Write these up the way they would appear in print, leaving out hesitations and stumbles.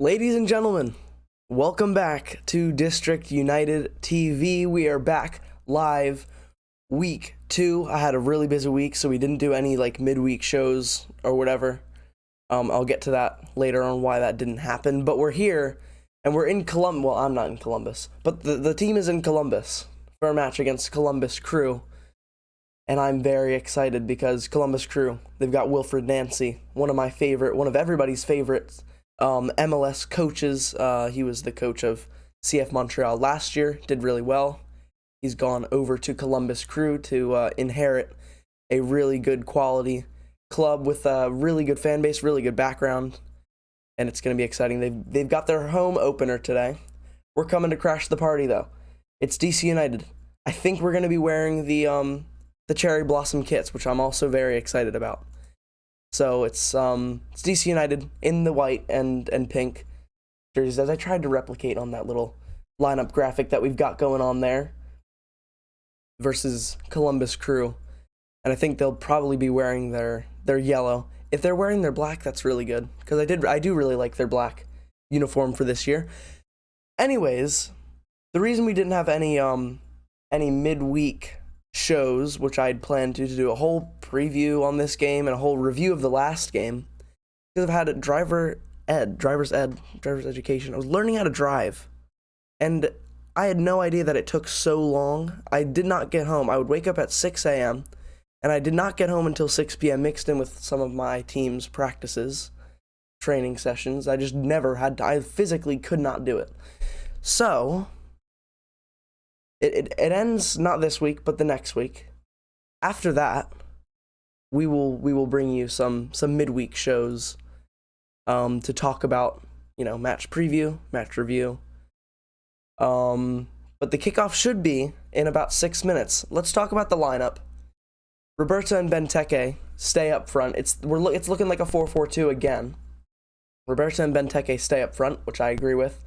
Ladies and gentlemen, welcome back to District United TV. We are back live week 2. I had a really busy week, so we didn't do any midweek shows or whatever. I'll get to that later on why that didn't happen, but we're here and we're in Columbus. Well, I'm not in Columbus, but the team is in Columbus for a match against Columbus Crew. And I'm very excited because Columbus Crew, they've got Wilfred Nancy, one of everybody's favorites. MLS coaches. He was the coach of CF Montreal last year, did really well. He's gone over to Columbus Crew to inherit a really good quality club with a really good fan base, really good background, and it's going to be exciting. They've got their home opener today. We're coming to crash the party though. It's DC United. I think we're going to be wearing the Cherry Blossom kits, which I'm also very excited about. So it's DC United in the white and pink jerseys, as I tried to replicate on that little lineup graphic that we've got going on there, versus Columbus Crew. And I think they'll probably be wearing their yellow. If they're wearing their black, that's really good, because I do really like their black uniform for this year. Anyways, the reason we didn't have any midweek shows, which I'd planned to do a whole preview on this game and a whole review of the last game, because I've had a driver's education. I was learning how to drive, and I had no idea that it took so long. I did not get home. I would wake up at 6 a.m., and I did not get home until 6 p.m., mixed in with some of my team's practices, training sessions. I just never had to, I physically could not do it. So it ends not this week, but the next week. After that, we will bring you some midweek shows to talk about, match preview, match review. But the kickoff should be in about 6 minutes. Let's talk about the lineup. Roberta and Benteke stay up front. It's looking like a 4-4-2 again. Roberta and Benteke stay up front, which I agree with.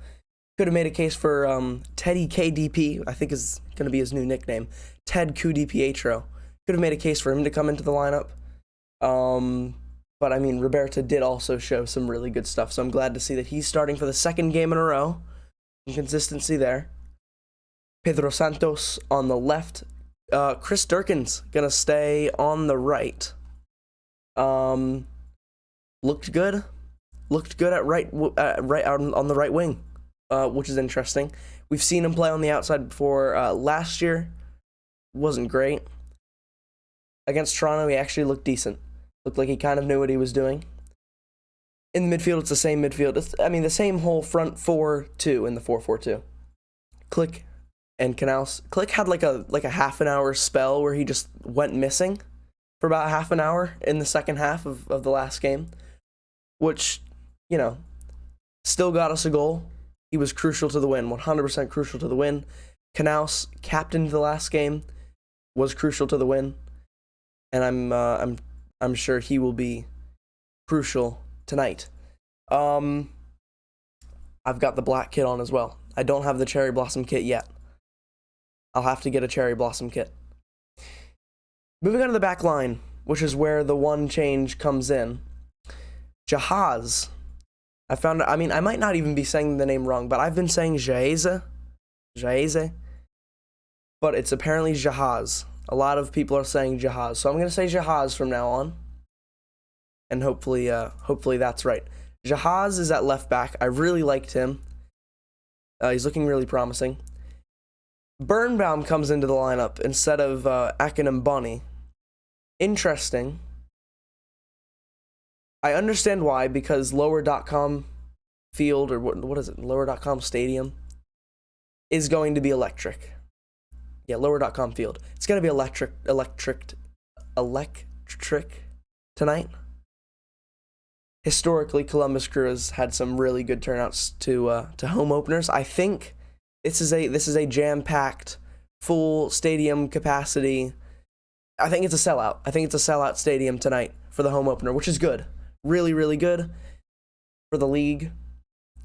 Could have made a case for Teddy KDP, I think is going to be his new nickname, Ted KuDiPietro. Could have made a case for him to come into the lineup. But I mean, Roberta did also show some really good stuff, so I'm glad to see that he's starting for the second game in a row. Some consistency there. Pedro Santos on the left. Chris Durkin's going to stay on the right. Looked good. Looked good at right on the right wing. Which is interesting. We've seen him play on the outside before. Last year wasn't great. Against Toronto, he actually looked decent. Looked like he kind of knew what he was doing. In the midfield, it's the same midfield. The same whole front 4-2 in the 4-4-2. Click and Canals. Click had like a half an hour spell where he just went missing for about half an hour in the second half of the last game, which, still got us a goal. He was crucial to the win, 100% crucial to the win. Canals, captain the last game, was crucial to the win, and I'm sure he will be crucial tonight. I've got the black kit on as well. I don't have the Cherry Blossom kit yet. I'll have to get a Cherry Blossom kit. Moving on to the back line, which is where the one change comes in. Jahaz. I might not even be saying the name wrong, but I've been saying Jaeze, but it's apparently Jahaz. A lot of people are saying Jahaz, so I'm going to say Jahaz from now on, and hopefully that's right. Jahaz is at left back. I really liked him. He's looking really promising. Birnbaum comes into the lineup instead of Akinmboni. Interesting. I understand why, because lower.com field, or what is it, lower.com stadium, is going to be electric. Yeah, lower.com field. It's going to be electric tonight. Historically, Columbus Crew has had some really good turnouts to home openers. I think this is a jam-packed, full stadium capacity. I think it's a sellout. I think it's a sellout stadium tonight for the home opener, which is good. Really, really good for the league,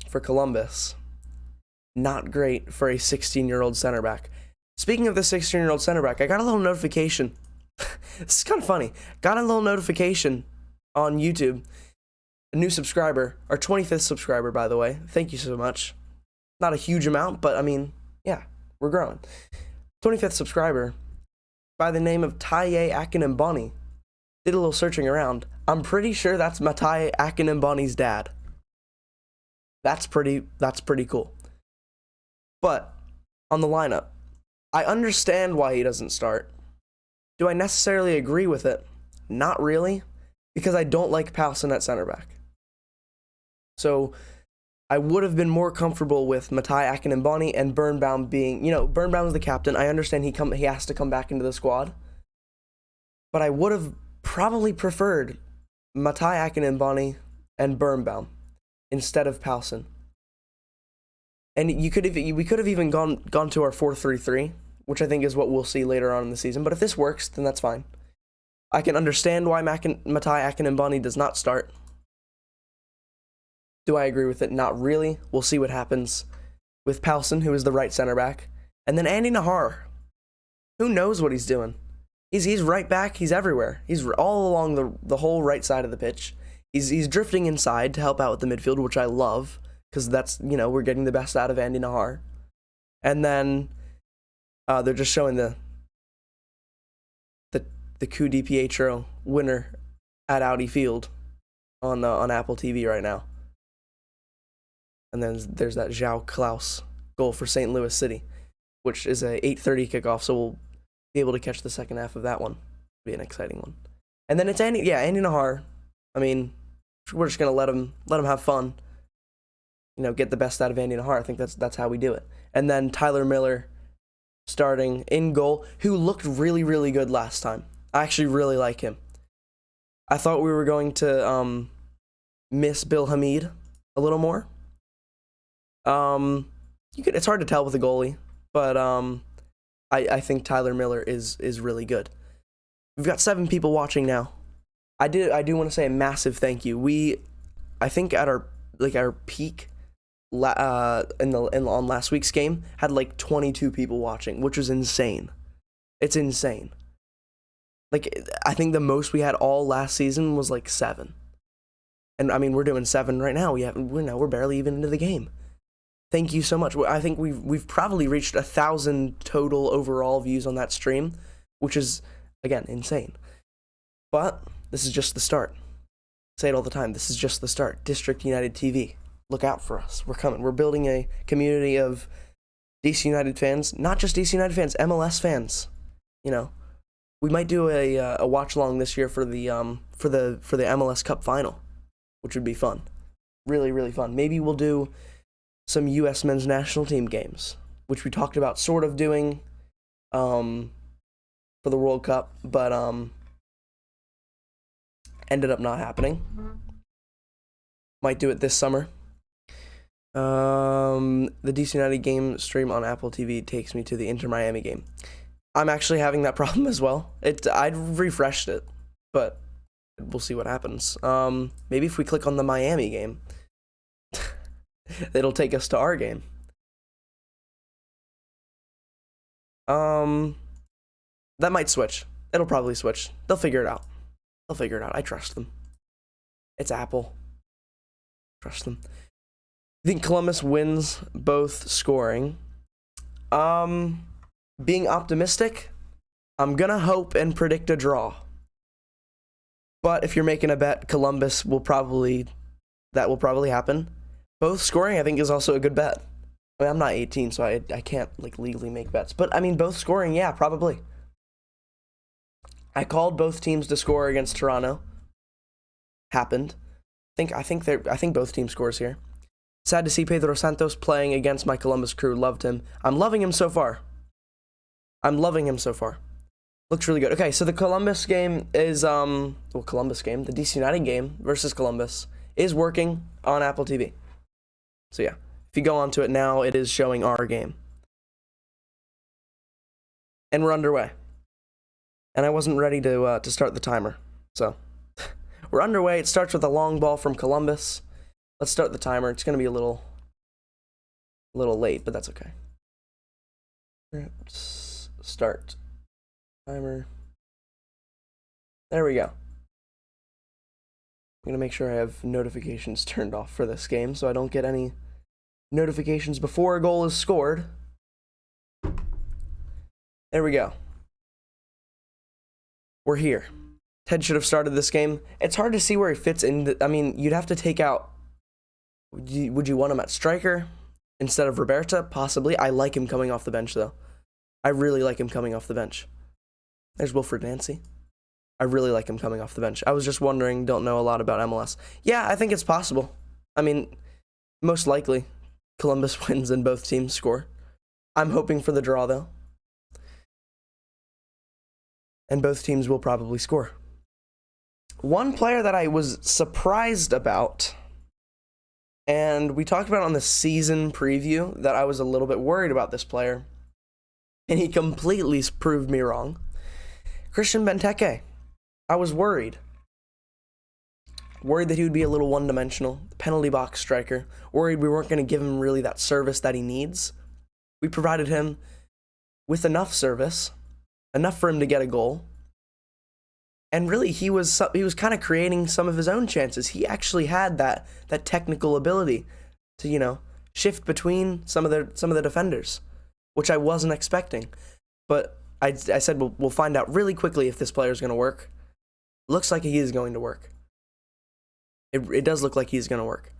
for Columbus. Not great for a 16-year-old center back. Speaking of the 16-year-old center back, I got a little notification. This is kind of funny. Got a little notification on YouTube a new subscriber, our 25th subscriber, by the way. Thank you so much. Not a huge amount, but I mean, yeah, we're growing. 25th subscriber by the name of Taye Akinmboni. Did a little searching around. I'm pretty sure that's Matai Akinmboni's dad. That's pretty cool. But on the lineup, I understand why he doesn't start. Do I necessarily agree with it? Not really, because I don't like Powson at center back. So I would have been more comfortable with Matai Akinmboni and Birnbaum being, Birnbaum's the captain. I understand he has to come back into the squad. But I would have probably preferred Matai Akinmboni and Birnbaum instead of Powson. And we could have even gone to our 4-3-3, which I think is what we'll see later on in the season. But if this works, then that's fine. I can understand why Matai Akinmboni does not start. Do I agree with it? Not really. We'll see what happens with Powson, who is the right center back. And then Andy Nahar. Who knows what he's doing? He's right back. He's everywhere. He's all along the whole right side of the pitch. He's drifting inside to help out with the midfield, which I love, because that's, we're getting the best out of Andy Nahar. And then they're just showing the Coup di Pietro winner at Audi Field on Apple TV right now. And then there's that João Klaus goal for St. Louis City, which is a 8:30 kickoff, so we'll be able to catch the second half of that one. It'll be an exciting one. And then it's Andy Nahar. I mean, we're just gonna let him have fun. Get the best out of Andy Nahar. I think that's how we do it. And then Tyler Miller starting in goal, who looked really, really good last time. I actually really like him. I thought we were going to miss Bill Hamid a little more. It's hard to tell with a goalie, but I think Tyler Miller is really good. We've got 7 people watching now. I do want to say a massive thank you. I think at our peak on last week's game had like 22 people watching, which was insane. It's insane. I think the most we had all last season was like 7. And I mean, we're doing 7 right now. We're barely even into the game. Thank you so much. I think we've probably reached 1,000 total overall views on that stream, which is, again, insane. But this is just the start. I say it all the time. This is just the start. District United TV. Look out for us. We're coming. We're building a community of DC United fans, not just DC United fans, MLS fans. We might do a watch along this year for the MLS Cup final, which would be fun. Really, really fun. Maybe we'll do some U.S. men's national team games, which we talked about sort of doing for the World Cup, but ended up not happening. Might do it this summer. The DC United game stream on Apple TV takes me to the Inter Miami game. I'm actually having that problem as well. I'd refreshed it, but we'll see what happens. Maybe if we click on the Miami game, it'll take us to our game. That might switch. It'll probably switch. They'll figure it out. I trust them. It's Apple. Trust them. I think Columbus wins both scoring. Being optimistic, I'm gonna hope and predict a draw. But if you're making a bet, Columbus will probably happen. Both scoring, I think, is also a good bet. I mean, I'm not 18, so I can't legally make bets. But I mean, both scoring, yeah, probably. I called both teams to score against Toronto. Happened. I think both team scores here. Sad to see Pedro Santos playing against my Columbus crew. Loved him. I'm loving him so far. Looks really good. Okay, so the Columbus game is the DC United game versus Columbus is working on Apple TV. So yeah, if you go onto it now, it is showing our game. And we're underway. And I wasn't ready to start the timer. So we're underway. It starts with a long ball from Columbus. Let's start the timer. It's going to be a little late, but that's okay. Let's start timer. There we go. I'm gonna make sure I have notifications turned off for this game so I don't get any notifications before a goal is scored. There we go. We're here. Ted should have started this game. It's hard to see where he fits in. I mean, you'd have to take out... Would you want him at striker instead of Roberta? Possibly. I like him coming off the bench, though. I really like him coming off the bench. There's Wilfred Nancy. I really like him coming off the bench. I was just wondering, don't know a lot about MLS. Yeah, I think it's possible. I mean, most likely, Columbus wins and both teams score. I'm hoping for the draw, though. And both teams will probably score. One player that I was surprised about, and we talked about on the season preview that I was a little bit worried about this player, and he completely proved me wrong. Christian Benteke. I was worried. Worried that he would be a little one-dimensional, penalty box striker. Worried we weren't going to give him really that service that he needs. We provided him with enough service, enough for him to get a goal. And really, he was kind of creating some of his own chances. He actually had that technical ability to, shift between some of the defenders, which I wasn't expecting. But I said we'll find out really quickly if this player is going to work. Looks like he is going to work. It does look like he's going to work.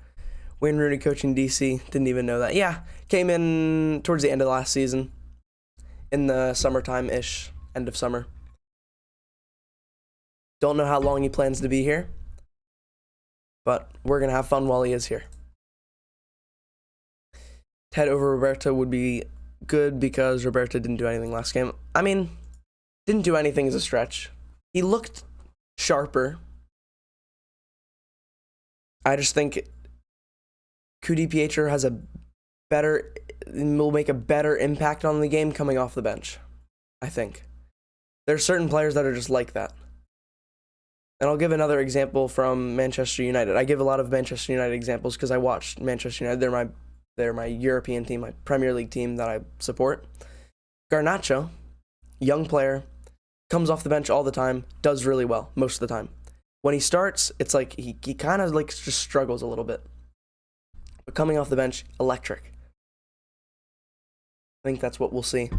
Wayne Rooney coaching DC, didn't even know that. Yeah, came in towards the end of last season, in the summertime-ish, end of summer. Don't know how long he plans to be here, but we're going to have fun while he is here. Ted over Roberta would be good because Roberta didn't do anything last game. I mean, didn't do anything as a stretch. He looked sharper. I just think Pietro will make a better impact on the game coming off the bench. I think. There's certain players that are just like that. And I'll give another example from Manchester United. I give a lot of Manchester United examples because I watched Manchester United. They're my European team, my Premier League team that I support. Garnacho, young player, comes off the bench all the time, does really well most of the time. When he starts, it's like he kind of like just struggles a little bit. But coming off the bench, electric. I think that's what we'll see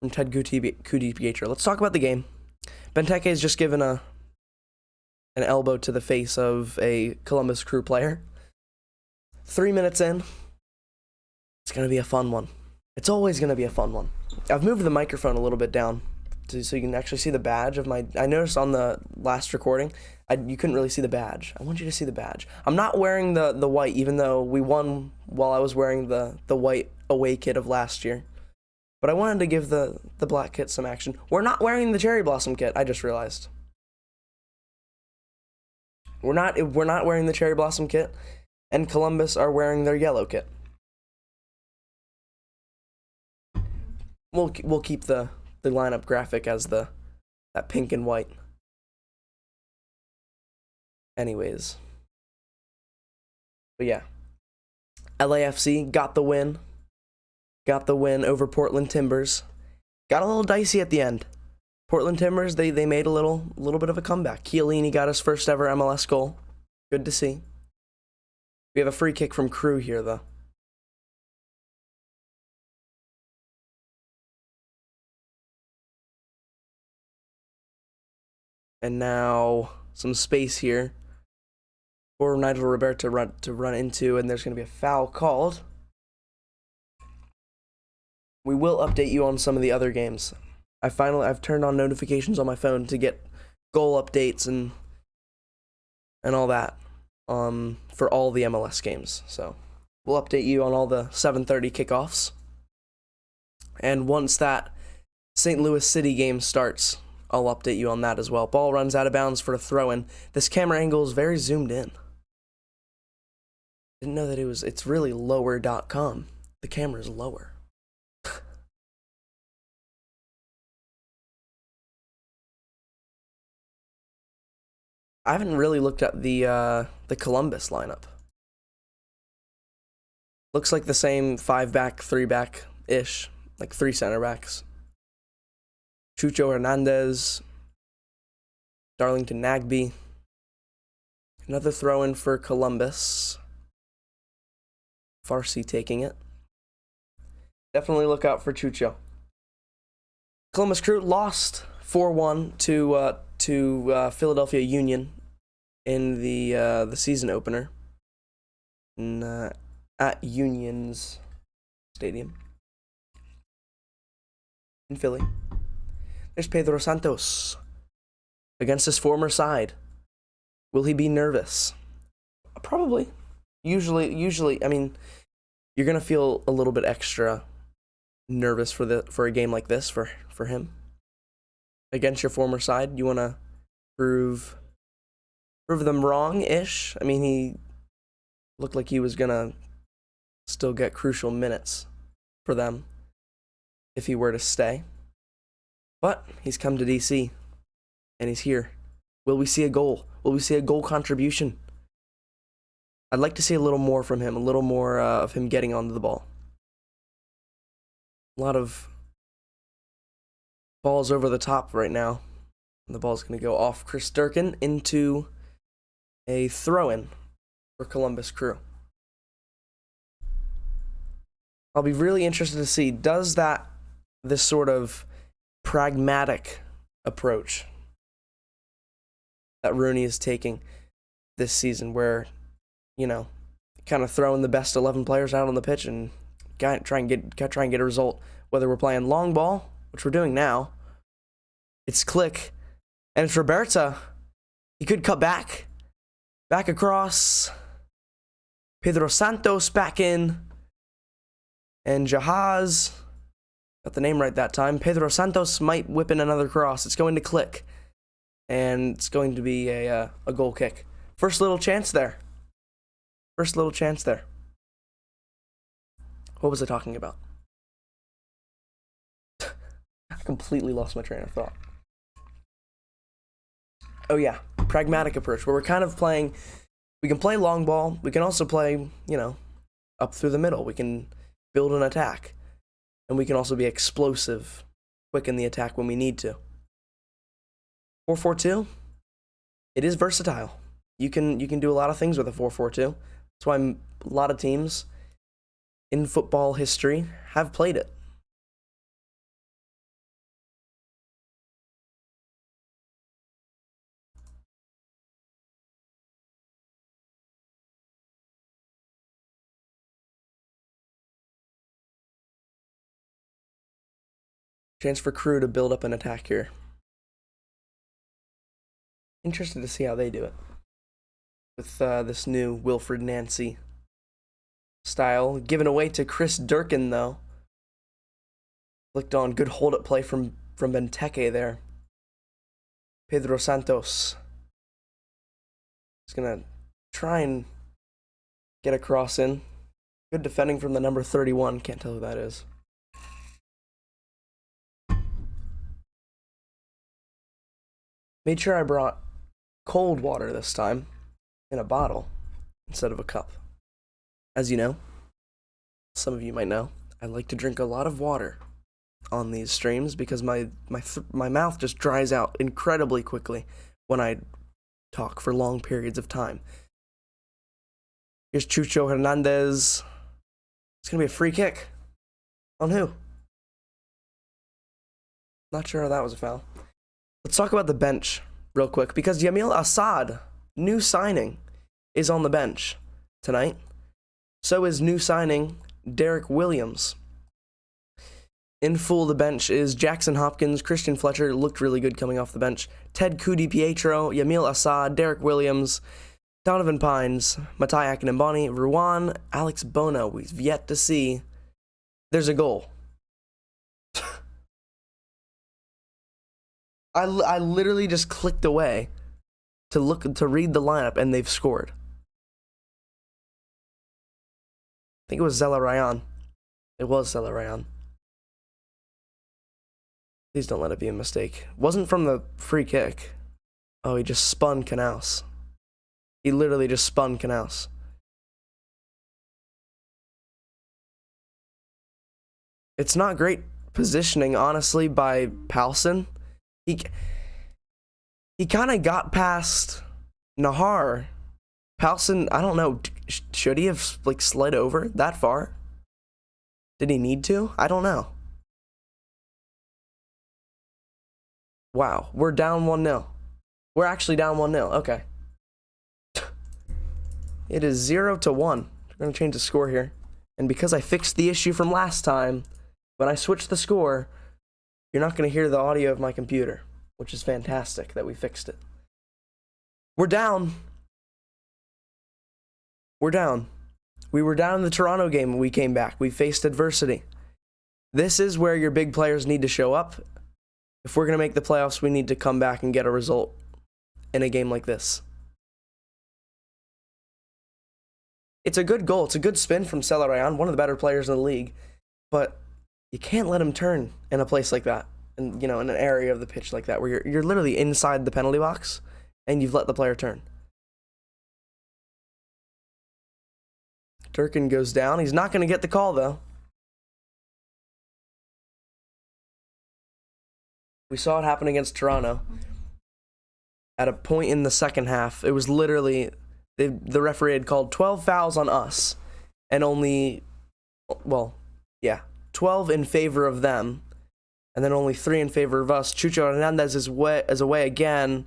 from Ted Pietro. Let's talk about the game. Benteke has just given an elbow to the face of a Columbus Crew player. 3 minutes in. It's going to be a fun one. It's always going to be a fun one. I've moved the microphone a little bit down so you can actually see the badge of my... I noticed on the last recording, you couldn't really see the badge. I want you to see the badge. I'm not wearing the white, even though we won while I was wearing the white away kit of last year. But I wanted to give the black kit some action. We're not wearing the cherry blossom kit, I just realized. We're not wearing the cherry blossom kit, and Columbus are wearing their yellow kit. We'll keep the lineup graphic as that pink and white. Anyways. But yeah. LAFC got the win. Got the win over Portland Timbers. Got a little dicey at the end. Portland Timbers, they made a little bit of a comeback. Chiellini got his first ever MLS goal. Good to see. We have a free kick from Crew here, though. And now some space here for Nigel Roberto to run into, and there's going to be a foul called. We will update you on some of the other games. I've turned on notifications on my phone to get goal updates and all that for all the MLS games. So we'll update you on all the 7:30 kickoffs. And once that St. Louis City game starts, I'll update you on that as well. Ball runs out of bounds for a throw-in. This camera angle is very zoomed in. Didn't know that it's really lower.com. The camera's lower. I haven't really looked at the Columbus lineup. Looks like the same 5-back, 3-back-ish, like 3 center backs. Chucho Hernandez, Darlington Nagbe, Another throw in for Columbus. Farsi taking it. Definitely look out for Chucho. Columbus Crew lost 4-1 to Philadelphia Union in the season opener at Union's Stadium in Philly. There's Pedro Santos against his former side. Will he be nervous? Probably. Usually, I mean, you're gonna feel a little bit extra nervous for a game like this for him against your former side. You want to prove them wrong-ish. I mean, he looked like he was gonna still get crucial minutes for them if he were to stay, but he's come to DC and he's here. Will we see a goal? Will we see a goal contribution? I'd like to see a little more from him, a little more of him getting onto the ball. A lot of balls over the top right now. And the ball's going to go off Chris Durkin into a throw-in for Columbus Crew. I'll be really interested to see, does this sort of pragmatic approach that Rooney is taking this season, where, you know, kind of throwing the best 11 players out on the pitch and try and get a result, whether we're playing long ball, which we're doing now. It's Click, and it's Roberta. He could cut back across. Pedro Santos back in, and Jahaz got the name right that time. Pedro Santos might whip in another cross. It's going to Click, and it's going to be a goal kick. First little chance there. What was I talking about? I completely lost my train of thought. Oh yeah, pragmatic approach, where we're kind of playing, we can play long ball, we can also play, you know, up through the middle. We can build an attack, and we can also be explosive, quick in the attack when we need to. 4-4-2, it is versatile. You can do a lot of things with a 4-4-2. That's why a lot of teams in football history have played it. Chance for Crew to build up an attack here. Interested to see how they do it with this new Wilfred Nancy style. Given away to Chris Durkin, though. Clicked on. Good hold-up play from Benteke there. Pedro Santos. He's going to try and get a cross in. Good defending from the number 31. Can't tell who that is. Made sure I brought cold water this time in a bottle instead of a cup. As you know, some of you might know, I like to drink a lot of water on these streams because my mouth just dries out incredibly quickly when I talk for long periods of time. Here's Chucho Hernandez. It's going to be a free kick. On who? Not sure how that was a foul. Let's talk about the bench real quick, because Yamil Assad, new signing, is on the bench tonight. So is new signing Derek Williams. In full, the bench is Jackson Hopkins, Christian Fletcher, looked really good coming off the bench, Ted Kudi-Pietro, Yamil Assad, Derek Williams, Donovan Pines, Matai Akinembani, Ruan, Alex Bono. We've yet to see. There's a goal. I literally just clicked away to read the lineup, and they've scored. I think it was Zella Ryan. It was Zella Ryan. Please don't let it be a mistake. Wasn't from the free kick. Oh, he just spun Knaus. He literally just spun Knaus. It's not great positioning, honestly, by Palsen. He kind of got past Nahar Palsen, I don't know. Should he have like slid over that far? Did he need to? I don't know. Wow, we're down 1-0. We're actually down 1-0. Okay. It is 0-1. We're going to change the score here. And because I fixed the issue from last time, when I switch the score, you're not going to hear the audio of my computer, which is fantastic that we fixed it. We're down. We're down. We were down in the Toronto game when we came back. We faced adversity. This is where your big players need to show up. If we're going to make the playoffs, we need to come back and get a result in a game like this. It's a good goal. It's a good spin from Selarayan, one of the better players in the league. But you can't let him turn in a place like that. And, in an area of the pitch like that where you're literally inside the penalty box and you've let the player turn. Durkin goes down. He's not going to get the call, though. We saw it happen against Toronto. At a point in the second half, it was literally, the referee had called 12 fouls on us, and only, 12 in favor of them, and then only 3 in favor of us. Chucho Hernandez is away again.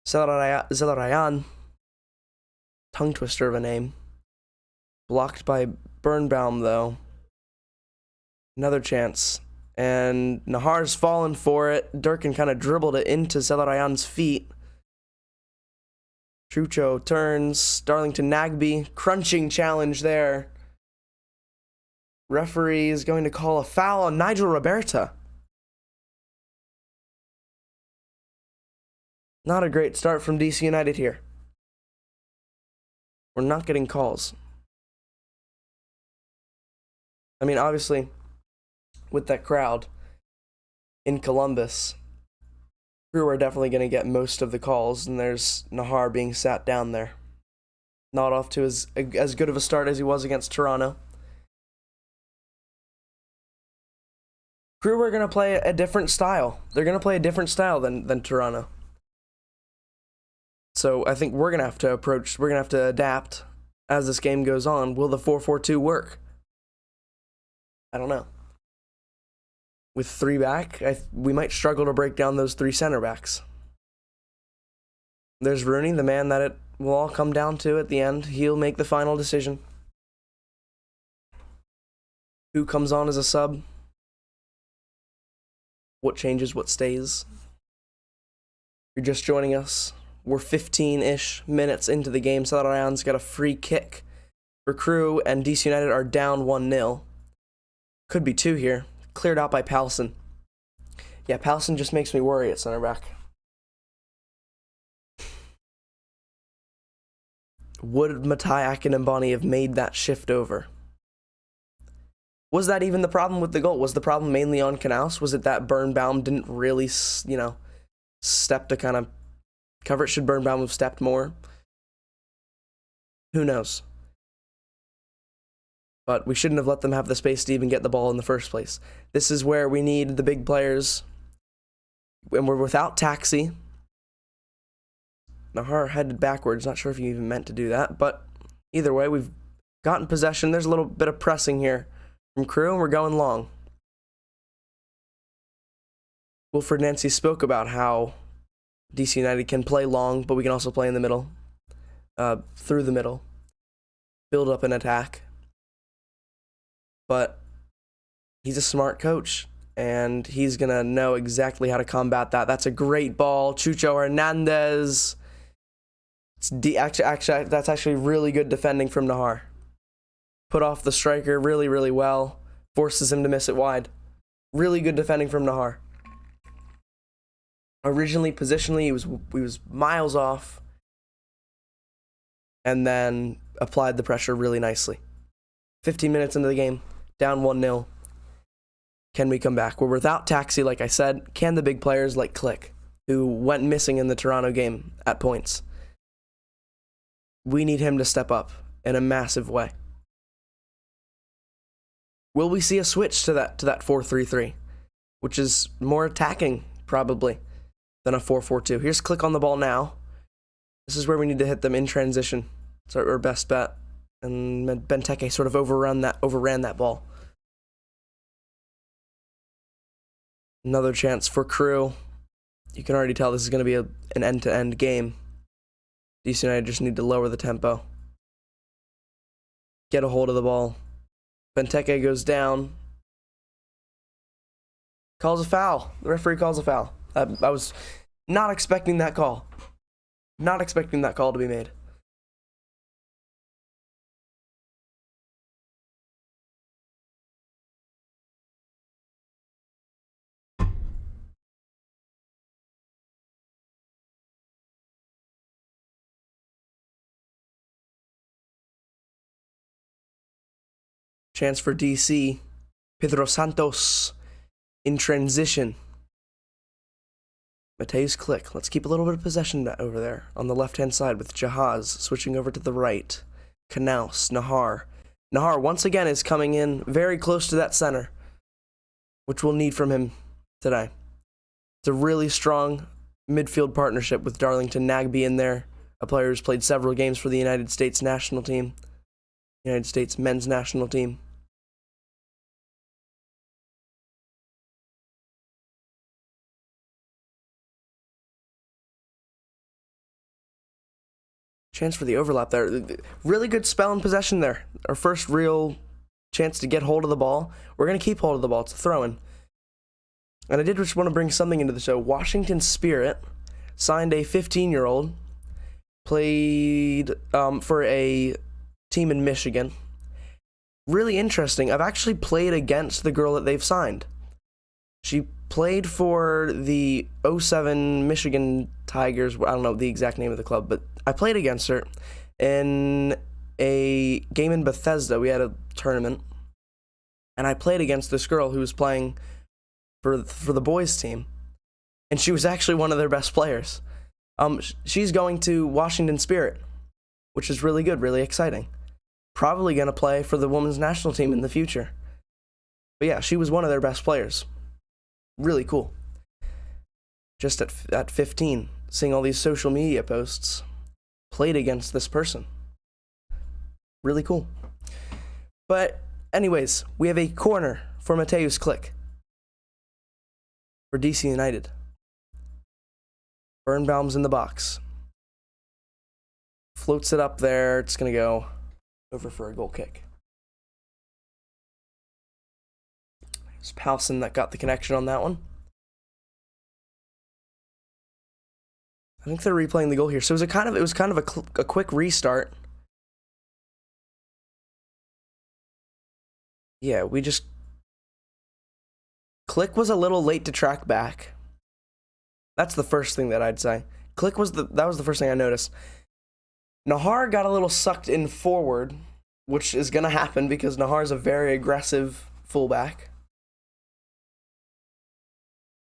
Zelarayan, tongue twister of a name. Blocked by Birnbaum, though. Another chance. And Nahar's fallen for it. Durkin kind of dribbled it into Zelarayan's feet. Chucho turns. Darlington Nagby. Crunching challenge there. Referee is going to call a foul on Nigel Roberta. Not a great start from DC United here. We're not getting calls. I mean, obviously, with that crowd in Columbus, Crew are definitely going to get most of the calls, and there's Nahar being sat down there. Not off to as good of a start as he was against Toronto. Crew are going to play a different style. They're going to play a different style than Toronto. So I think we're going to have to adapt as this game goes on. Will the 4-4-2 work? I don't know. With 3 back, we might struggle to break down those 3 center backs. There's Rooney, the man that it will all come down to at the end. He'll make the final decision. Who comes on as a sub? What changes, what stays? You're just joining us. We're 15-ish minutes into the game. Selarayan's got a free kick for Crew, and DC United are down 1-0. Could be 2 here. Cleared out by Palsen. Yeah, Palsen just makes me worry at center back. Would Matai Akinembani have made that shift over? Was that even the problem with the goal? Was the problem mainly on Knaus? Was it that Birnbaum didn't really, step to kind of cover it? Should Birnbaum have stepped more? Who knows? But we shouldn't have let them have the space to even get the ball in the first place. This is where we need the big players. And we're without Taxi. Nahar headed backwards. Not sure if he even meant to do that. But either way, we've gotten possession. There's a little bit of pressing here from Crew, and we're going long. Wilfred Nancy spoke about how DC United can play long, but we can also play in the middle. Through the middle. Build up an attack. But he's a smart coach, and he's going to know exactly how to combat that. That's a great ball. Chucho Hernandez. Actually, that's actually really good defending from Nahar. Put off the striker really, really well. Forces him to miss it wide. Really good defending from Nahar. Originally, positionally, he was miles off, and then applied the pressure really nicely. 15 minutes into the game. Down 1-0. Can we come back? We're without Taxi, like I said. Can the big players like Click, who went missing in the Toronto game at points? We need him to step up in a massive way. Will we see a switch to that 4-3-3, which is more attacking, probably, than a 4-4-2? Here's Click on the ball now. This is where we need to hit them in transition. It's our best bet. And Benteke sort of overran that ball. Another chance for Crew. You can already tell this is going to be an end-to-end game. DC United just need to lower the tempo. Get a hold of the ball. Benteke goes down. Calls a foul. The referee calls a foul. I was not expecting that call. Not expecting that call to be made. Chance for DC. Pedro Santos in transition. Mateus Click. Let's keep a little bit of possession over there on the left-hand side with Jahaz switching over to the right. Knaus, Nahar. Nahar once again is coming in very close to that center, which we'll need from him today. It's a really strong midfield partnership with Darlington Nagbe in there, a player who's played several games for the United States national team, United States men's national team. Chance for the overlap there. Really good spell in possession there. Our first real chance to get hold of the ball. We're going to keep hold of the ball. It's a throw-in. And I did just want to bring something into the show. Washington Spirit signed a 15-year-old, played for a team in Michigan. Really interesting. I've actually played against the girl that they've signed. She played for the 07 Michigan Tigers. I don't know the exact name of the club, but I played against her in a game in Bethesda. We had a tournament, and I played against this girl who was playing for the boys team, and she was actually one of their best players. She's going to Washington Spirit, which is really good, really exciting. Probably going to play for the women's national team in the future. But yeah, she was one of their best players. Really cool. Just at 15, seeing all these social media posts, played against this person. Really cool. But anyways, we have a corner for Mateus Click for DC United. Birnbaum's in the box. Floats it up there. It's going to go over for a goal kick. It's Powson that got the connection on that one. I think they're replaying the goal here. So it was kind of a quick restart. Yeah, Click was a little late to track back. That's the first thing that I'd say. That was the first thing I noticed. Nahar got a little sucked in forward, which is going to happen because Nahar's a very aggressive fullback.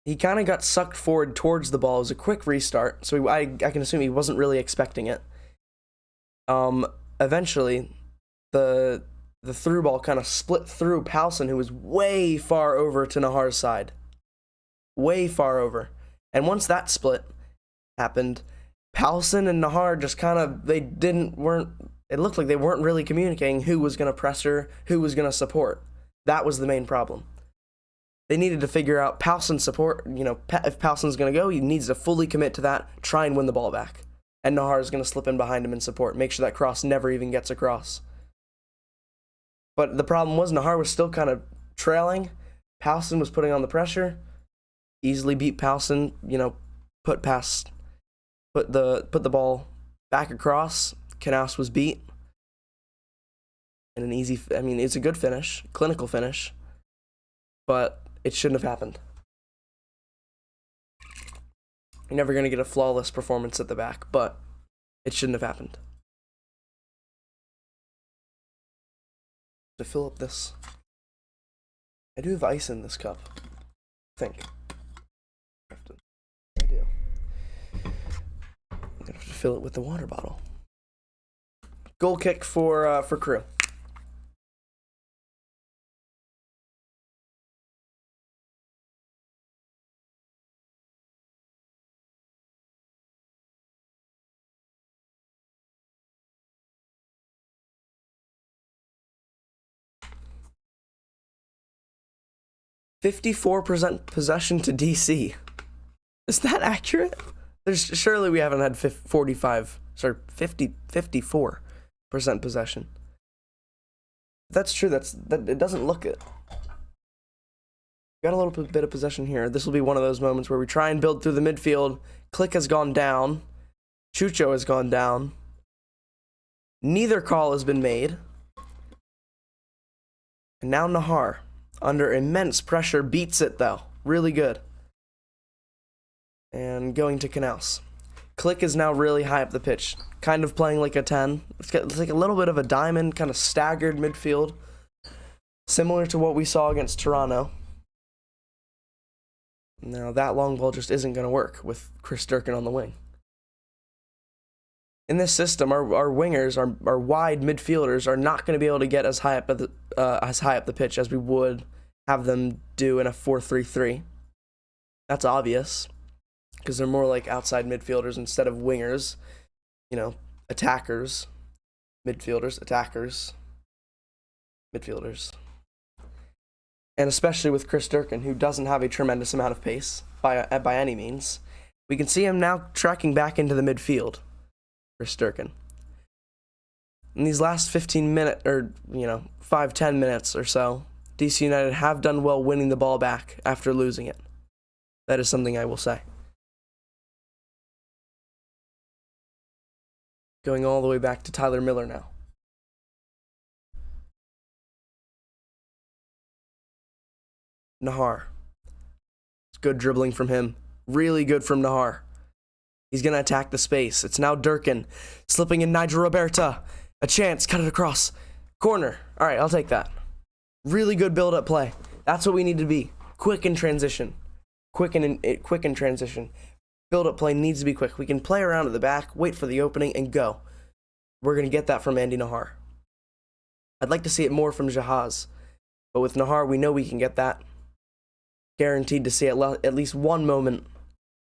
He kind of got sucked forward towards the ball. It was a quick restart, so I can assume he wasn't really expecting it. Eventually, the through ball kind of split through Powson, who was way far over to Nahar's side. Way far over. And once that split happened, Powson and Nahar just kind of, it looked like they weren't really communicating who was going to press her, who was going to support. That was the main problem. They needed to figure out Powson's support. If Powson's going to go, he needs to fully commit to that, try and win the ball back. And Nahar is going to slip in behind him and support, make sure that cross never even gets across. But the problem was Nahar was still kind of trailing. Powson was putting on the pressure. Easily beat Powson, put the ball back across. Knaus was beat. And it's a good finish, clinical finish. But it shouldn't have happened. You're never going to get a flawless performance at the back, but it shouldn't have happened. To fill up this, I do have ice in this cup, I think. I do. I'm going to have to fill it with the water bottle. Goal kick for Crew. 54% possession to DC. Is that accurate? Surely we haven't had 54% possession. If that's true, that it doesn't look it. Got a little bit of possession here. This will be one of those moments where we try and build through the midfield. Click has gone down. Chucho has gone down. Neither call has been made. And now Nahar, under immense pressure, beats it though. Really good. And going to Knaus. Click is now really high up the pitch. Kind of playing like a 10. It's like a little bit of a diamond, kind of staggered midfield. Similar to what we saw against Toronto. Now that long ball just isn't going to work with Chris Durkin on the wing. In this system, our wingers, our wide midfielders are not going to be able to get as high up the pitch as we would have them do in a 4-3-3. That's obvious because they're more like outside midfielders instead of wingers. You know, attackers, midfielders, attackers, midfielders. And especially with Chris Durkin, who doesn't have a tremendous amount of pace by any means. We can see him now tracking back into the midfield. Chris Durkin. In these last 15 minutes, or 5-10 minutes or so, DC United have done well winning the ball back after losing it. That is something I will say. Going all the way back to Tyler Miller now. Nahar. It's good dribbling from him. Really good from Nahar. He's going to attack the space. It's now Durkin. Slipping in Nigel Roberta. A chance. Cut it across. Corner. All right, I'll take that. Really good build-up play. That's what we need to be. Quick in transition. Quick in transition. Build-up play needs to be quick. We can play around at the back, wait for the opening, and go. We're going to get that from Andy Nahar. I'd like to see it more from Jahaz. But with Nahar, we know we can get that. Guaranteed to see at least one moment,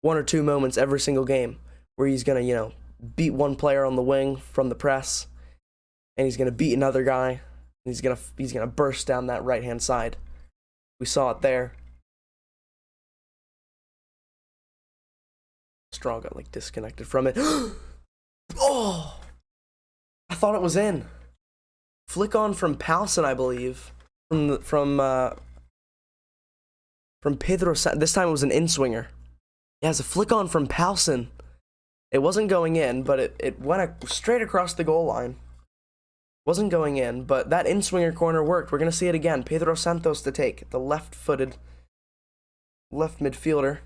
one or two moments every single game where he's going to, beat one player on the wing from the press, and he's going to beat another guy, and he's going to burst down that right-hand side. We saw it there. Straw got disconnected from it. Oh! I thought it was in. Flick on from Palsen, I believe. From Pedro. This time it was an in-swinger. Yeah, it's a flick on from Palsen. It wasn't going in, but it went straight across the goal line. Wasn't going in, but that in-swinger corner worked. We're going to see it again. Pedro Santos to take. The left-footed left midfielder.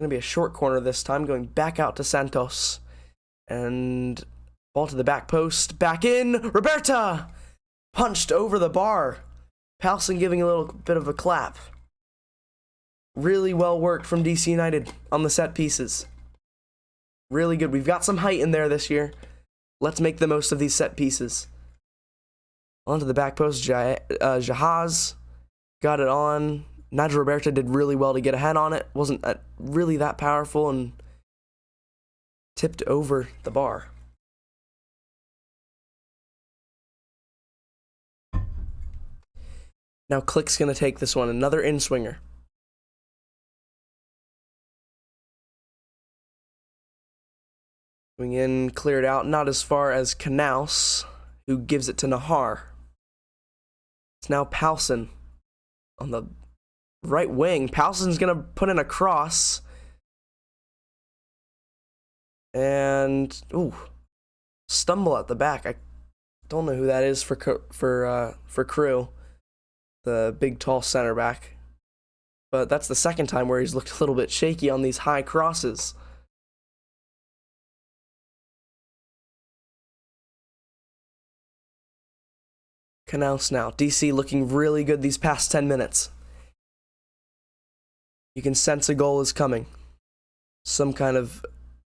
Going to be a short corner this time, going back out to Santos. And ball to the back post. Back in. Roberta! Punched over the bar. Palsen giving a little bit of a clap. Really well worked from DC United on the set pieces. Really good. We've got some height in there this year. Let's make the most of these set pieces. Onto the back post. Jahaz got it on. Nigel Roberta did really well to get ahead on it. Wasn't really that powerful and tipped over the bar. Now Click's going to take this one. Another in-swinger. Going in, cleared out. Not as far as Knaus, who gives it to Nahar. It's now Palsen on the right wing. Palsen's going to put in a cross. And, stumble at the back. I don't know who that is for Crew. The big, tall center back. But that's the second time where he's looked a little bit shaky on these high crosses. Knaus now. DC looking really good these past 10 minutes. You can sense a goal is coming. Some kind of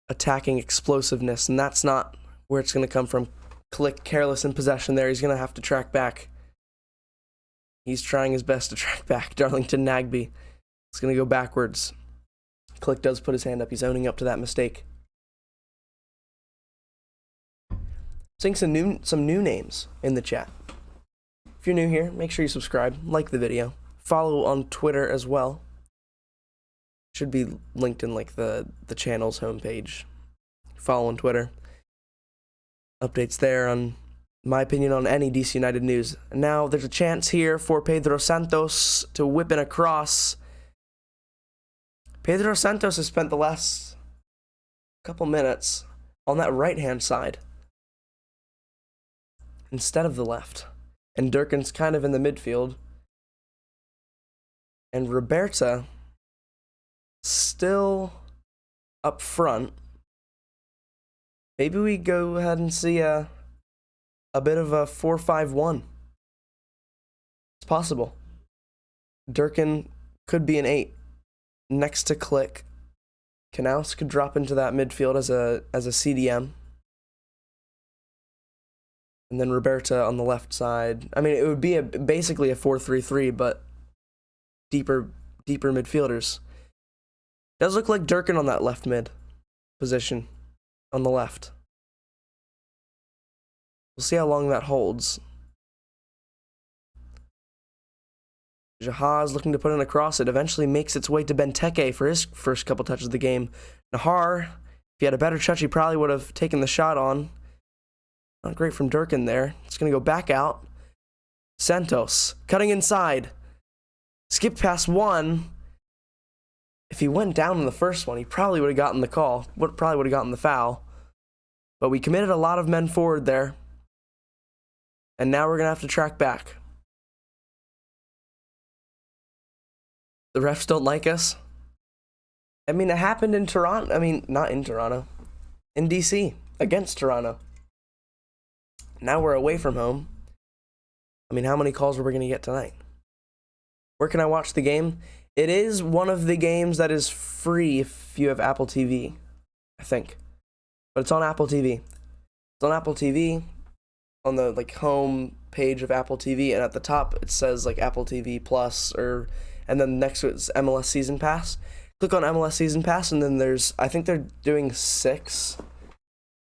attacking explosiveness, and that's not where it's going to come from. Click careless in possession there. He's going to have to track back. He's trying his best to track back. Darlington Nagby. It's going to go backwards. Click does put his hand up. He's owning up to that mistake. Seeing some new names in the chat. If you're new here, make sure you subscribe, like the video, follow on Twitter as well. Should be linked in like the channel's homepage. Follow on Twitter. Updates there on my opinion on any DC United news. Now there's a chance here for Pedro Santos to whip in a cross. Pedro Santos has spent the last couple minutes on that right-hand side instead of the left. And Durkin's kind of in the midfield. And Roberta still up front. Maybe we go ahead and see a bit of a 4-5-1. It's possible. Durkin could be an 8 next to Click. Canals could drop into that midfield as a CDM. And then Roberta on the left side. I mean, it would be basically a 4-3-3, but deeper midfielders. Does look like Durkin on that left mid position on the left. We'll see how long that holds. Jahaz looking to put in a cross. It eventually makes its way to Benteke for his first couple touches of the game. Nahar, if he had a better touch, he probably would have taken the shot on. Not great from Durkin there. It's going to go back out. Santos, cutting inside. Skip past one. If he went down in the first one, he probably would have gotten the call. Probably would have gotten the foul. But we committed a lot of men forward there. And now we're going to have to track back. The refs don't like us. I mean, it happened in Toronto. I mean, not in Toronto. In DC, against Toronto. Now we're away from home. I mean, how many calls are we going to get tonight? Where can I watch the game? It is one of the games that is free if you have Apple TV, I think. But it's on Apple TV. It's on Apple TV, on the home page of Apple TV, and at the top it says Apple TV Plus, and then next to it's MLS Season Pass. Click on MLS Season Pass, and then I think they're doing 6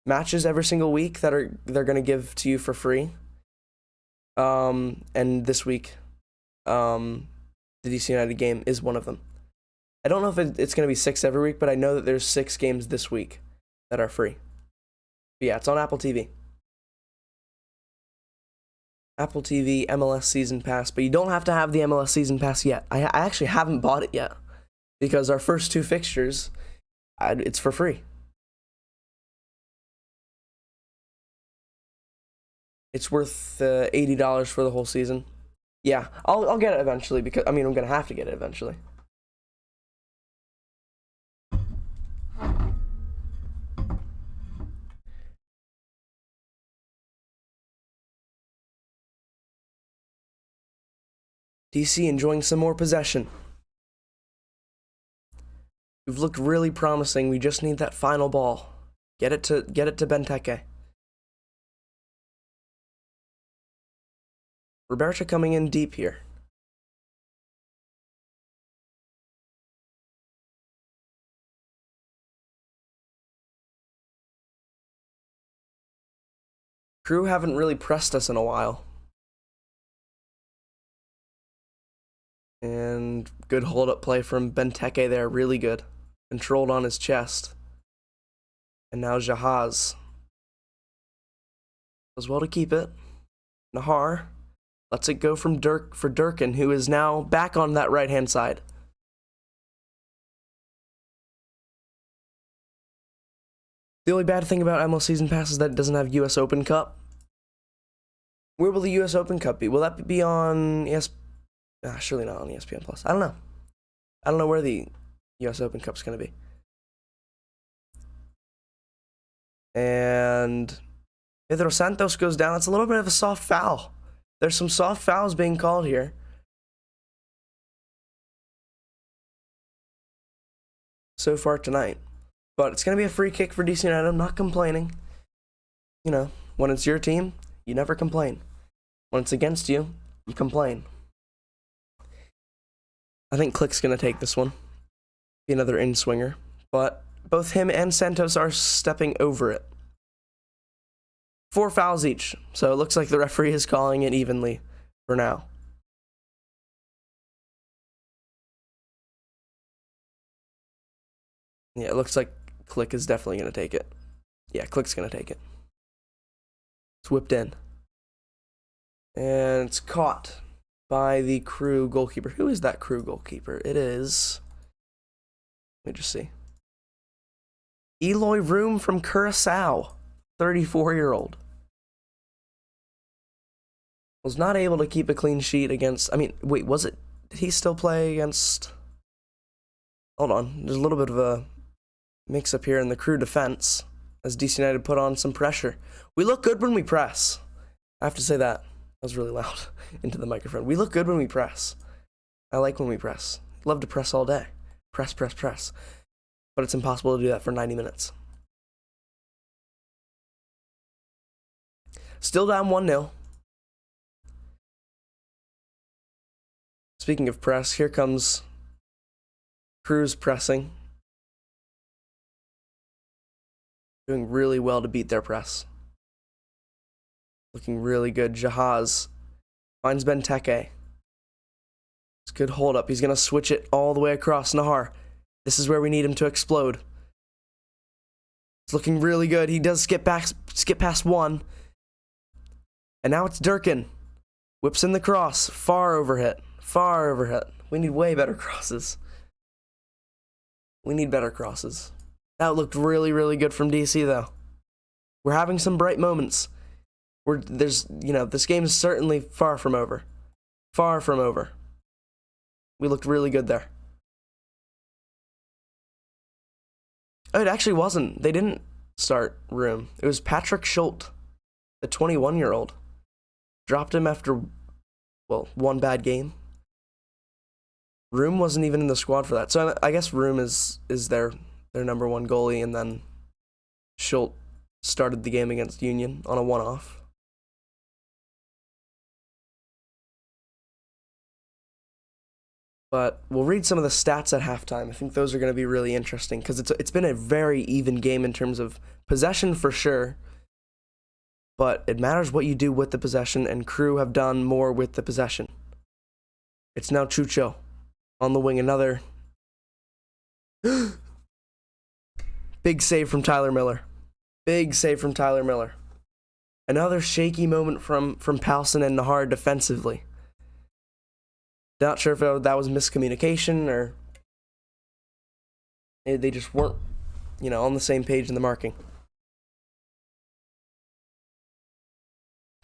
matches every single week that they're gonna give to you for free. And this week, the DC United game is one of them. I don't know if it's gonna be 6 every week, but I know that there's 6 games this week that are free. But yeah, it's on Apple TV. Apple TV MLS Season Pass, but you don't have to have the MLS Season Pass yet. I actually haven't bought it yet because our first 2 fixtures, it's for free. It's worth $80 for the whole season. Yeah, I'll get it eventually because I'm gonna have to get it eventually. DC enjoying some more possession. We've looked really promising. We just need that final ball. Get it to Benteke. Roberta coming in deep here. Crew haven't really pressed us in a while. And good hold-up play from Benteke there, really good. Controlled on his chest. And now Jahaz does well to keep it. Nahar lets it go from Durkin, who is now back on that right-hand side. The only bad thing about MLS Season Pass is that it doesn't have US Open Cup. Where will the US Open Cup be? Will that be on surely not on ESPN Plus. I don't know. I don't know where the US Open Cup's going to be. And Pedro Santos goes down. It's a little bit of a soft foul. There's some soft fouls being called here. So far tonight. But it's going to be a free kick for DC United. I'm not complaining. When it's your team, you never complain. When it's against you, you complain. I think Click's going to take this one. Be another in-swinger. But both him and Santos are stepping over it. 4 fouls each. So it looks like the referee is calling it evenly for now. Yeah, it looks like Click is definitely going to take it. Yeah, Click's going to take it. It's whipped in. And it's caught by the Crew goalkeeper. Who is that Crew goalkeeper? It is... Let me just see. Eloy Room from Curacao. 34-year-old. Was not able to keep a clean sheet against... I mean, wait, was it... Did he still play against... Hold on. There's a little bit of a mix-up here in the Crew defense as DC United put on some pressure. We look good when we press. I have to say that. That was really loud into the microphone. We look good when we press. I like when we press. Love to press all day. Press, press, press. But it's impossible to do that for 90 minutes. Still down 1-0. Speaking of press, here comes Crew's pressing. Doing really well to beat their press. Looking really good. Jahaz finds Benteke. It's a good hold up. He's going to switch it all the way across. Nahar. This is where we need him to explode. It's looking really good. He does skip past one. And now it's Durkin. Whips in the cross. Far overhit. Far overhit. We need way better crosses. We need better crosses. That looked really, really good from DC, though. We're having some bright moments. This game is certainly far from over. Far from over. We looked really good there. Oh, it actually wasn't. They didn't start Room. It was Patrick Schultz, the 21-year-old. Dropped him after, well, one bad game. Room wasn't even in the squad for that. So I guess Room is their number one goalie, and then Schultz started the game against Union on a one-off. But we'll read some of the stats at halftime. I think those are going to be really interesting because it's been a very even game in terms of possession for sure. But it matters what you do with the possession, and Crew have done more with the possession. It's now Chucho on the wing. Another big save from Tyler Miller. Big save from Tyler Miller. Another shaky moment from Palsen and Nahar defensively. Not sure if that was miscommunication or they just weren't, on the same page in the marking.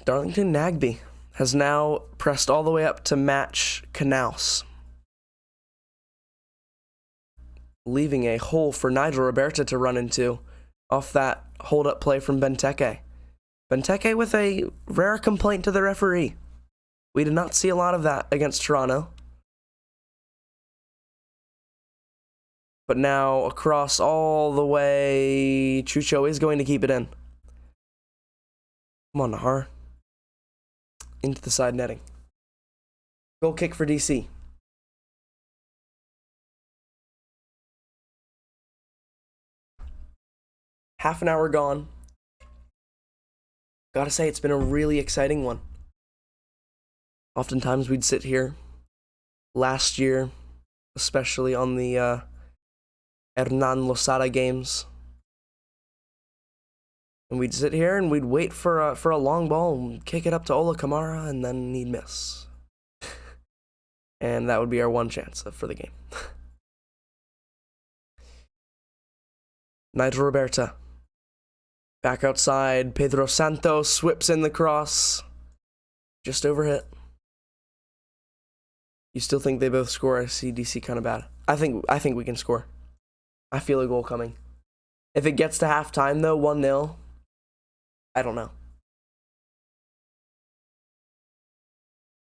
Darlington Nagby has now pressed all the way up to match Knaus, leaving a hole for Nigel Roberta to run into off that hold-up play from Benteke. Benteke with a rare complaint to the referee. We did not see a lot of that against Toronto. But now, across all the way, Chucho is going to keep it in. Come on, Nahar. Into the side netting. Goal kick for DC. Half an hour gone. Gotta say, it's been a really exciting one. Oftentimes we'd sit here, last year, especially on the Hernan Losada games, and we'd sit here and we'd wait for a long ball and kick it up to Ola Kamara, and then he'd miss. And that would be our one chance for the game. Nigel Roberta. Back outside, Pedro Santos whips in the cross. Just overhit. You still think they both score? I see DC kind of bad. I think we can score. I feel a goal coming. If it gets to halftime, though, 1-0, I don't know.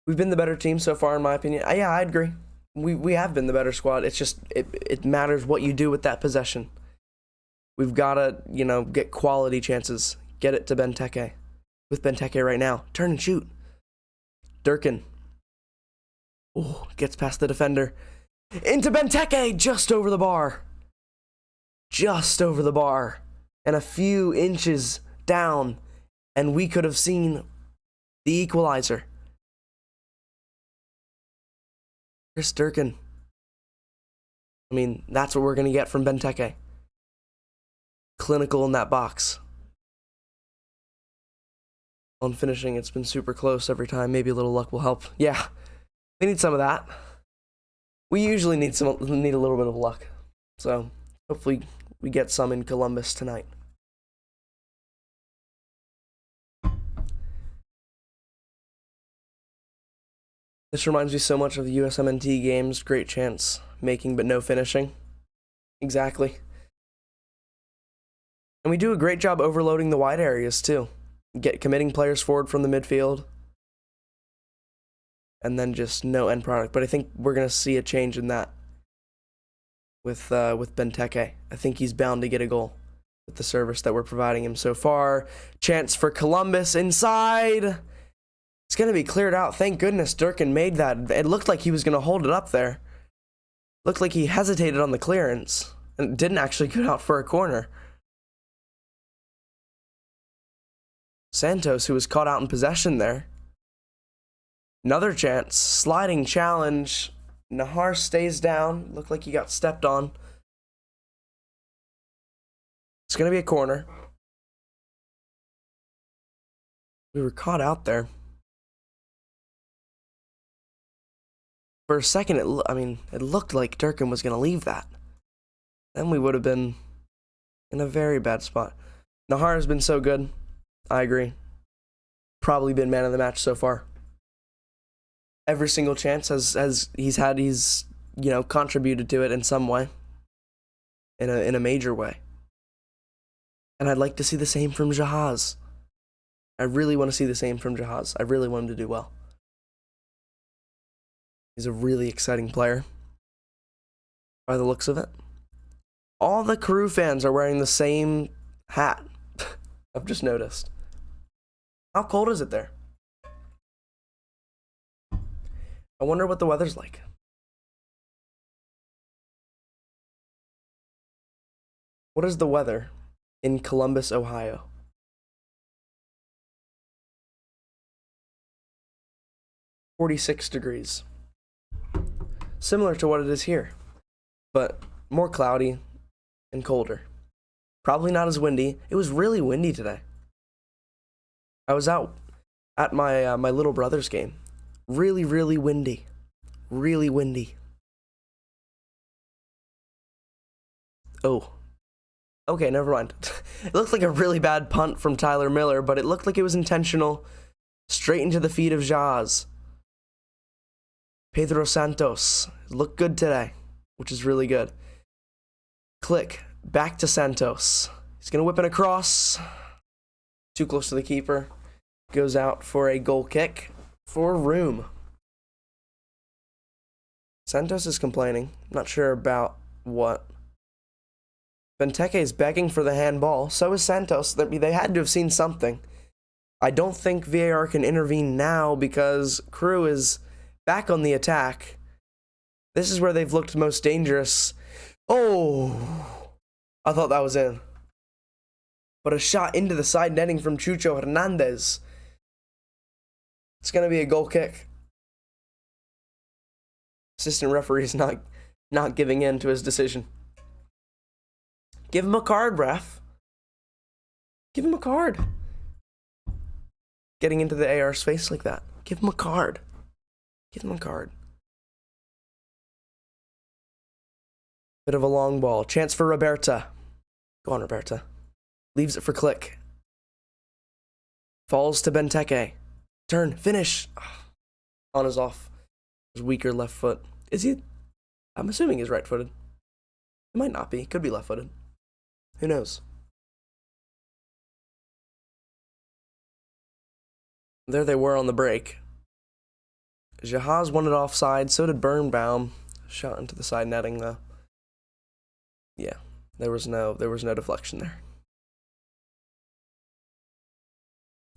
We've been the better team so far, in my opinion. Yeah, I'd agree. We have been the better squad. It's just, it matters what you do with that possession. We've got to, get quality chances. Get it to Benteke. With Benteke right now. Turn and shoot. Durkin. Oh, gets past the defender. Into Benteke, just over the bar. Just over the bar. And a few inches down, and we could have seen the equalizer. Chris Durkin. I mean, that's what we're going to get from Benteke. clinical in that box. On finishing, it's been super close every time. Maybe a little luck will help. Yeah, we need some of that. We usually need a little bit of luck. So hopefully we get some in Columbus tonight. This reminds me so much of the USMNT games. Great chance making but no finishing. Exactly. And we do a great job overloading the wide areas too. Committing players forward from the midfield. And then just no end product. But I think we're going to see a change in that with Benteke. I think he's bound to get a goal with the service that we're providing him so far. Chance for Columbus inside. It's going to be cleared out. Thank goodness Durkin made that. It looked like he was going to hold it up there. Looked like he hesitated on the clearance and didn't actually go out for a corner. Santos, who was caught out in possession there. Another chance. Sliding challenge. Nahar stays down. Looked like he got stepped on. It's going to be a corner. We were caught out there. For a second, it looked like Durkin was going to leave that. Then we would have been in a very bad spot. Nahar has been so good. I agree. Probably been man of the match so far. Every single chance he's contributed to it in some way. In a major way. And I'd like to see the same from Jahaz. I really want to see the same from Jahaz. I really want him to do well. He's a really exciting player, by the looks of it. All the Crew fans are wearing the same hat. I've just noticed. How cold is it there? I wonder what the weather's like. What is the weather in Columbus, Ohio? -46 degrees. Similar to what it is here, but more cloudy and colder. Probably not as windy. It was really windy today. I was out at my little brother's game. Really, really windy. Really windy. Oh. Okay, never mind. It looked like a really bad punt from Tyler Miller, but it looked like it was intentional. Straight into the feet of Jaz. Pedro Santos looked good today, which is really good. Click. Back to Santos. He's going to whip it across. Too close to the keeper. Goes out for a goal kick for room. Santos is complaining. Not sure about what. Benteke is begging for the handball. So is Santos. They had to have seen something. I don't think VAR can intervene now because Crew is back on the attack. This is where they've looked most dangerous. Oh, I thought that was in. But a shot into the side netting from Chucho Hernandez. It's going to be a goal kick. Assistant referee is not giving in to his decision. Give him a card, ref. Give him a card. Getting into the AR's face like that. Give him a card. Give him a card. Bit of a long ball. Chance for Roberta. Go on, Roberta. Leaves it for Click. Falls to Benteke. Turn. Finish. On is off. His weaker left foot. Is he? I'm assuming he's right-footed. It might not be. Could be left-footed. Who knows? There they were on the break. Jahaz won it offside, so did Birnbaum. Shot into the side netting though. Yeah, there was no deflection there.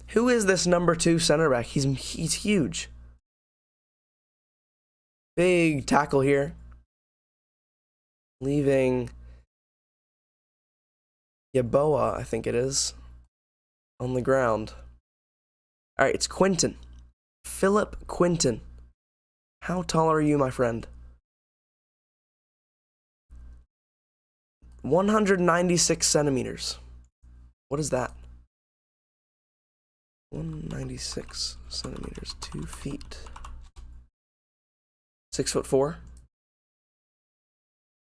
Who is this number 2 center back? He's huge. Big tackle here. Leaving Yaboa, I think it is, on the ground. All right, it's Quinton. Philip Quinton. How tall are you, my friend? 196 centimeters. What is that? 196 centimeters, 2 feet. 6'4".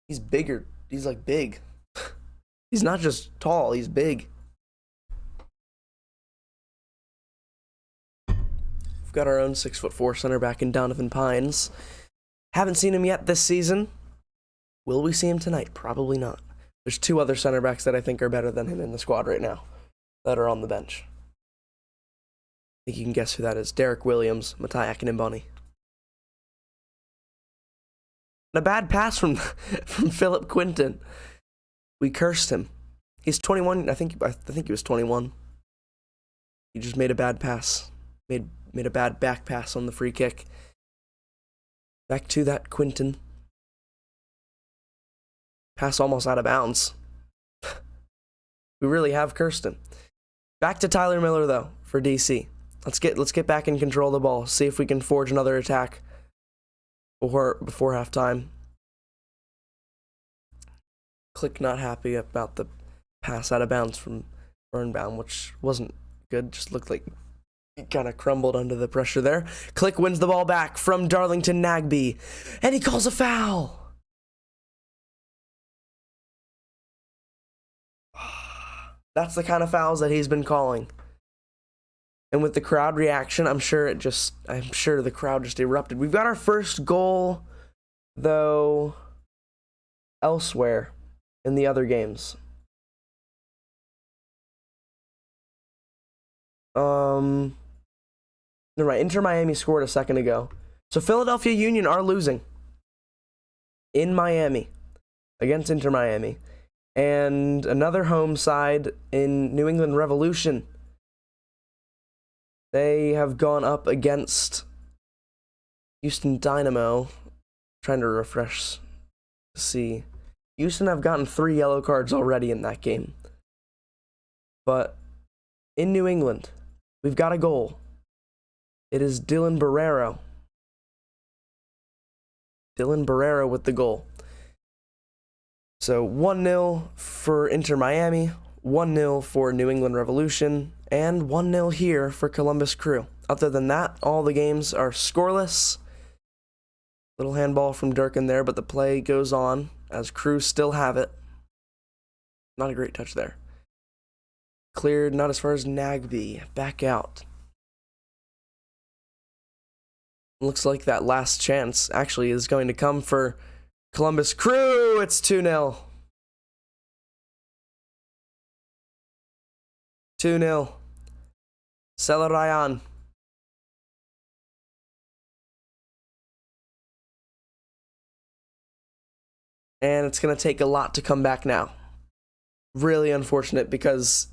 He's bigger. He's like big. He's not just tall, he's big. We've got our own 6'4" center back in Donovan Pines. Haven't seen him yet this season. Will we see him tonight? Probably not. There's 2 other center backs that I think are better than him in the squad right now that are on the bench. I think you can guess who that is. Derek Williams, Matai Akinmboni. And a bad pass from Philip Quinton. We cursed him. He's 21. I think he was 21. He just made a bad pass. Made a bad back pass on the free kick. Back to that Quinton. Pass almost out of bounds. We really have cursed him. Back to Tyler Miller though for DC. Let's get back in control of the ball. See if we can forge another attack before halftime. Click not happy about the pass out of bounds from Birnbaum, which wasn't good. Just looked like he kind of crumbled under the pressure there. Click wins the ball back from Darlington Nagby, and he calls a foul. That's the kind of fouls that he's been calling. And with the crowd reaction, I'm sure the crowd just erupted. We've got our first goal, though, elsewhere in the other games. Never mind. Inter Miami scored a second ago. So Philadelphia Union are losing in Miami against Inter Miami. And another home side in New England Revolution. They have gone up against Houston Dynamo. Trying to refresh to see. Houston have gotten 3 yellow cards already in that game. But in New England, we've got a goal. It is Dylan Barrero. Dylan Barrero with the goal. So 1-0 for Inter Miami, 1-0 for New England Revolution, and 1-0 here for Columbus Crew. Other than that, all the games are scoreless. Little handball from Durkin there, but the play goes on as Crew still have it. Not a great touch there. Cleared, not as far as Nagby. Back out. Looks like that last chance actually is going to come for Columbus Crew. It's 2-0. 2-0. Celarayan. And it's going to take a lot to come back now. Really unfortunate because,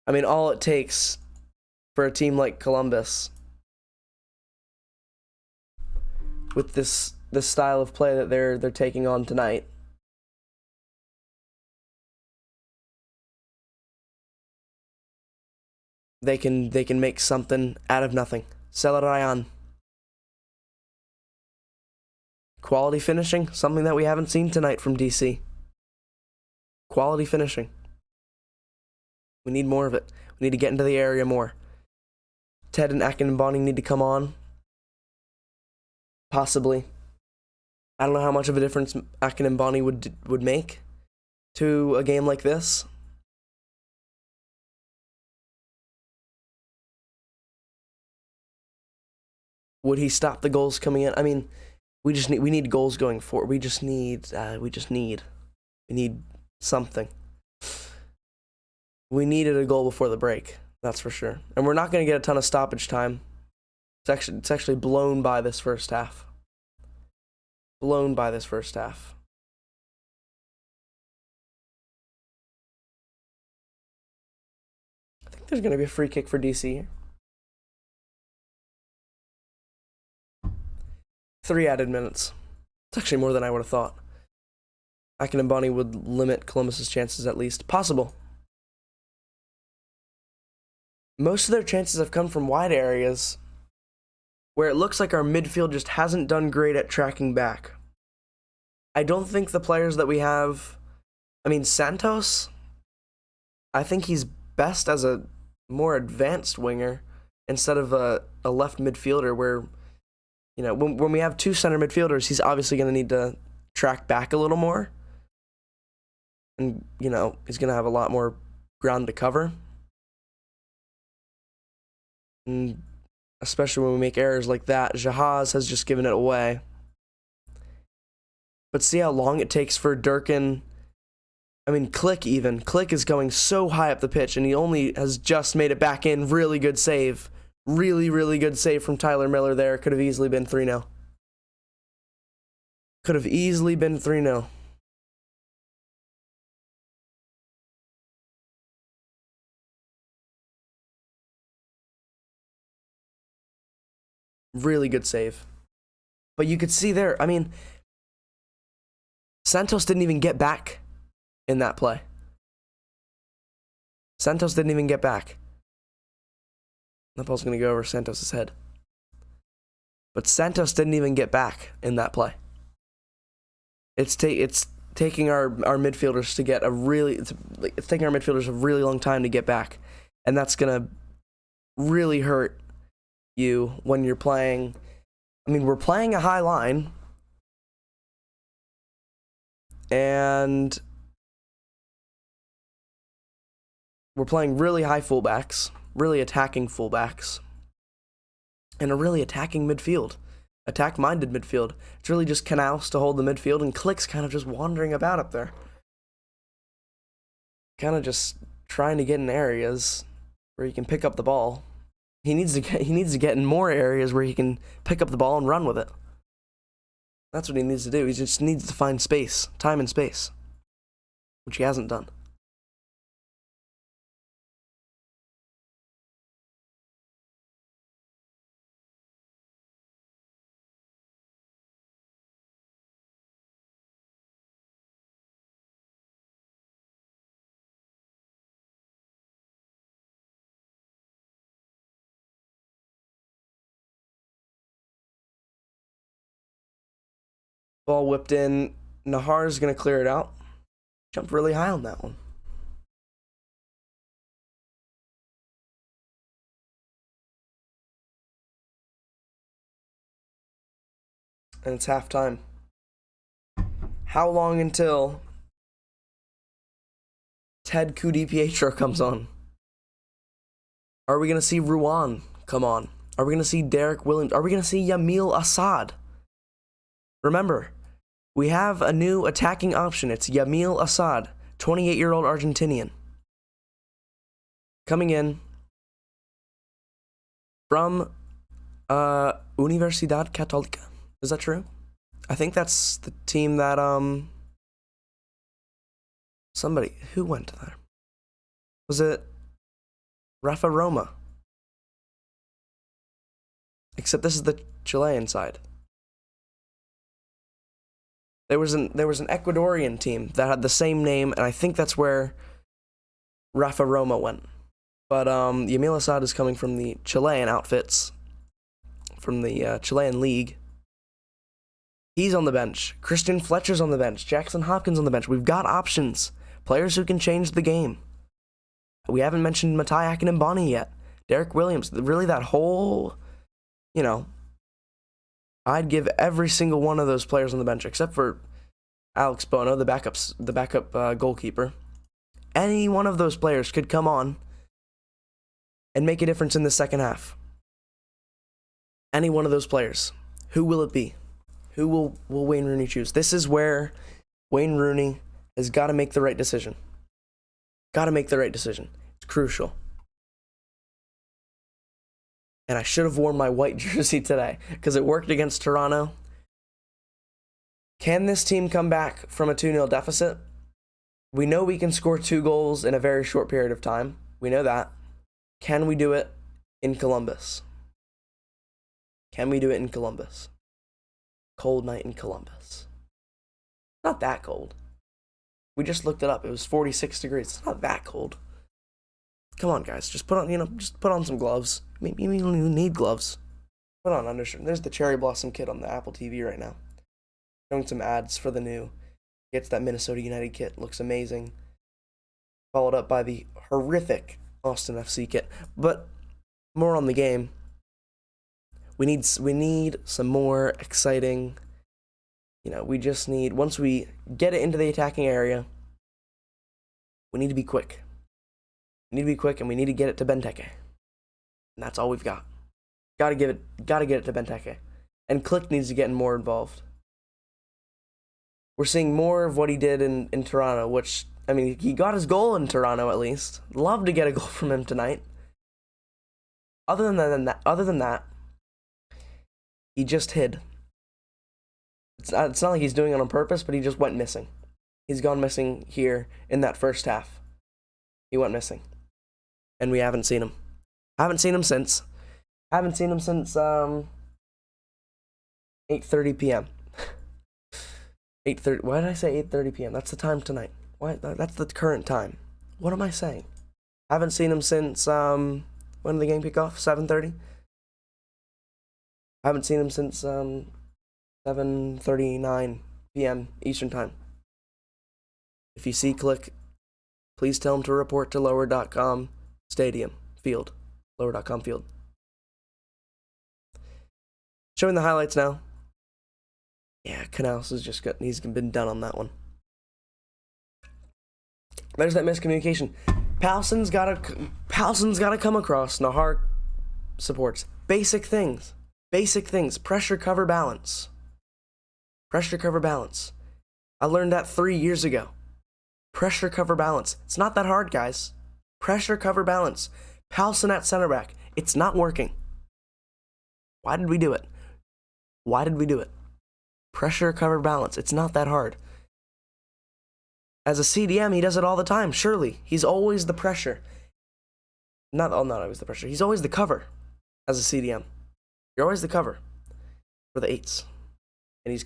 I mean, all it takes for a team like Columbus with this style of play that they're taking on tonight. They can make something out of nothing. Celarayan. Quality finishing, something that we haven't seen tonight from DC. Quality finishing. We need more of it. We need to get into the area more. Ted and Akinmboni need to come on. Possibly. I don't know how much of a difference Akinmboni would make to a game like this. Would he stop the goals coming in? I mean, we need goals going forward. We need something. We needed a goal before the break, that's for sure. And we're not going to get a ton of stoppage time. It's actually blown by this first half. Blown by this first half. I think there's going to be a free kick for DC here. 3 added minutes. It's actually more than I would have thought. Akinmboni would limit Columbus's chances at least. Possible. Most of their chances have come from wide areas where it looks like our midfield just hasn't done great at tracking back. I don't think the players that we have, I mean, Santos, I think he's best as a more advanced winger instead of a left midfielder where, when we have two center midfielders, he's obviously going to need to track back a little more. And, he's going to have a lot more ground to cover. And especially when we make errors like that, Jahaz has just given it away. But see how long it takes for Durkin. I mean, Click is going so high up the pitch, and he only has just made it back in. Really good save. Really, really good save from Tyler Miller there. Could have easily been 3-0. Could have easily been 3-0. Really good save. But you could see there, I mean, Santos didn't even get back in that play. Santos didn't even get back. That ball's going to go over Santos' head. But Santos didn't even get back in that play. It's taking our midfielders to get it's taking our midfielders a really long time to get back. And that's going to really hurt you when you're playing. I mean, we're playing a high line. And we're playing really high fullbacks, really attacking fullbacks, and a really attacking midfield, attack-minded midfield. It's really just Canals to hold the midfield, and Click's kind of just wandering about up there. Kind of just trying to get in areas where he can pick up the ball. He needs to get in more areas where he can pick up the ball and run with it. That's what he needs to do. He just needs to find space, time and space, which he hasn't done. Ball whipped in. Nahar's going to clear it out. Jumped really high on that one. And it's halftime. How long until Ted Kudipietro comes on? Are we going to see Ruan come on? Are we going to see Derek Williams? Are we going to see Yamil Assad? Remember, we have a new attacking option. It's Yamil Assad, 28-year-old Argentinian. Coming in from Universidad Católica. Is that true? I think that's the team that, who went there? Was it Rafa Roma? Except this is the Chilean side. There was an Ecuadorian team that had the same name, and I think that's where Rafa Roma went. But Yamil Assad is coming from the Chilean outfits, from the Chilean league. He's on the bench. Christian Fletcher's on the bench. Jackson Hopkins on the bench. We've got options. Players who can change the game. We haven't mentioned Matai Akinmboni yet. Derek Williams. Really, that whole, I'd give every single one of those players on the bench, except for Alex Bono, the backup goalkeeper. Any one of those players could come on and make a difference in the second half. Any one of those players. Who will it be? Who will Wayne Rooney choose? This is where Wayne Rooney has got to make the right decision. Got to make the right decision. It's crucial. And I should have worn my white jersey today because it worked against Toronto. Can this team come back from a 2-0 deficit? We know we can score 2 goals in a very short period of time. We know that. Can we do it in Columbus? Can we do it in Columbus? Cold night in Columbus. Not that cold. We just looked it up. It was 46 degrees. It's not that cold. Come on, guys. Just put on some gloves. Maybe you don't even need gloves. Put on undershirt. There's the Cherry Blossom Kid on the Apple TV right now. showing some ads for the new. Gets that Minnesota United kit. Looks amazing. Followed up by the horrific Austin FC kit. But more on the game. We need some more exciting. We just need, once we get it into the attacking area, we need to be quick. We need to be quick, and we need to get it to Benteke. And that's all we've got. Gotta get it to Benteke. And Click needs to get more involved. We're seeing more of what he did in Toronto, which, I mean, he got his goal in Toronto at least. Love to get a goal from him tonight. Other than that, he just hid. It's not like he's doing it on purpose, but he just went missing. He's gone missing here in that first half. He went missing. And we haven't seen him. Haven't seen him since 8:30 p.m. 8:30. Why did I say 8:30 p.m.? That's the time tonight. Why? That's the current time. What am I saying? Haven't seen him since when did the game kick off? 7:30. Haven't seen him since 7:39 p.m. Eastern time. If you see Click, please tell him to report to lower.com stadium field. Lower.com field. Showing the highlights now. Yeah, Canals is just good. He's been done on that one. There's that miscommunication. Palson's gotta come across. Nahar supports. Basic things. Pressure, cover, balance. Pressure, cover, balance. I learned that 3 years ago. Pressure, cover, balance. It's not that hard, guys. Pressure, cover, balance. Palson at center back. It's not working. Why did we do it? Pressure, cover, balance. It's not that hard. As a CDM, he does it all the time, surely. He's always the pressure. Not always the pressure. He's always the cover as a CDM. You're always the cover for the 8s. And he's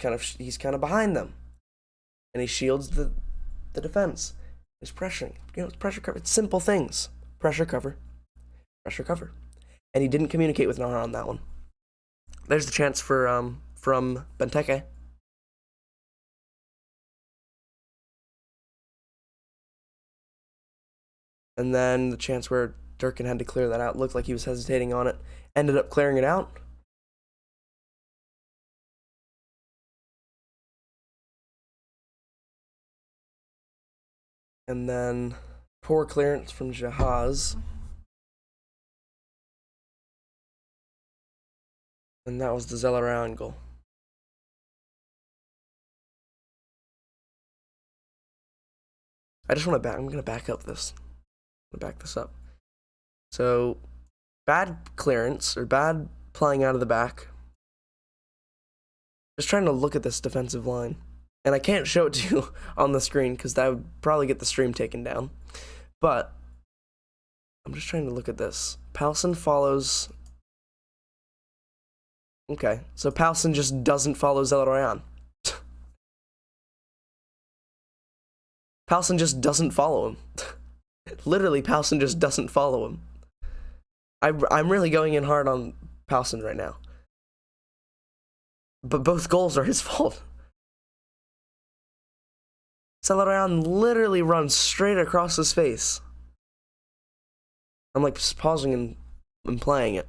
kind of behind them. And he shields the defense. He's pressuring. It's pressure cover. It's simple things. Pressure cover. Pressure cover. And he didn't communicate with Nahar on that one. There's the chance for from Benteke. And then the chance where Durkin had to clear that out. Looked like he was hesitating on it. Ended up clearing it out. And then poor clearance from Jahaz. And that was the Zellerau goal. I'm going to back up this. I'm going to back this up. So, bad clearance, or bad playing out of the back. Just trying to look at this defensive line. And I can't show it to you on the screen because that would probably get the stream taken down. But I'm just trying to look at this. Palson follows. Okay, so Palson just doesn't follow Zellerau. Palson just doesn't follow him. Literally, Palson just doesn't follow him. I'm really going in hard on Palson right now. But both goals are his fault. Zellerau literally runs straight across his face. I'm like pausing and playing it.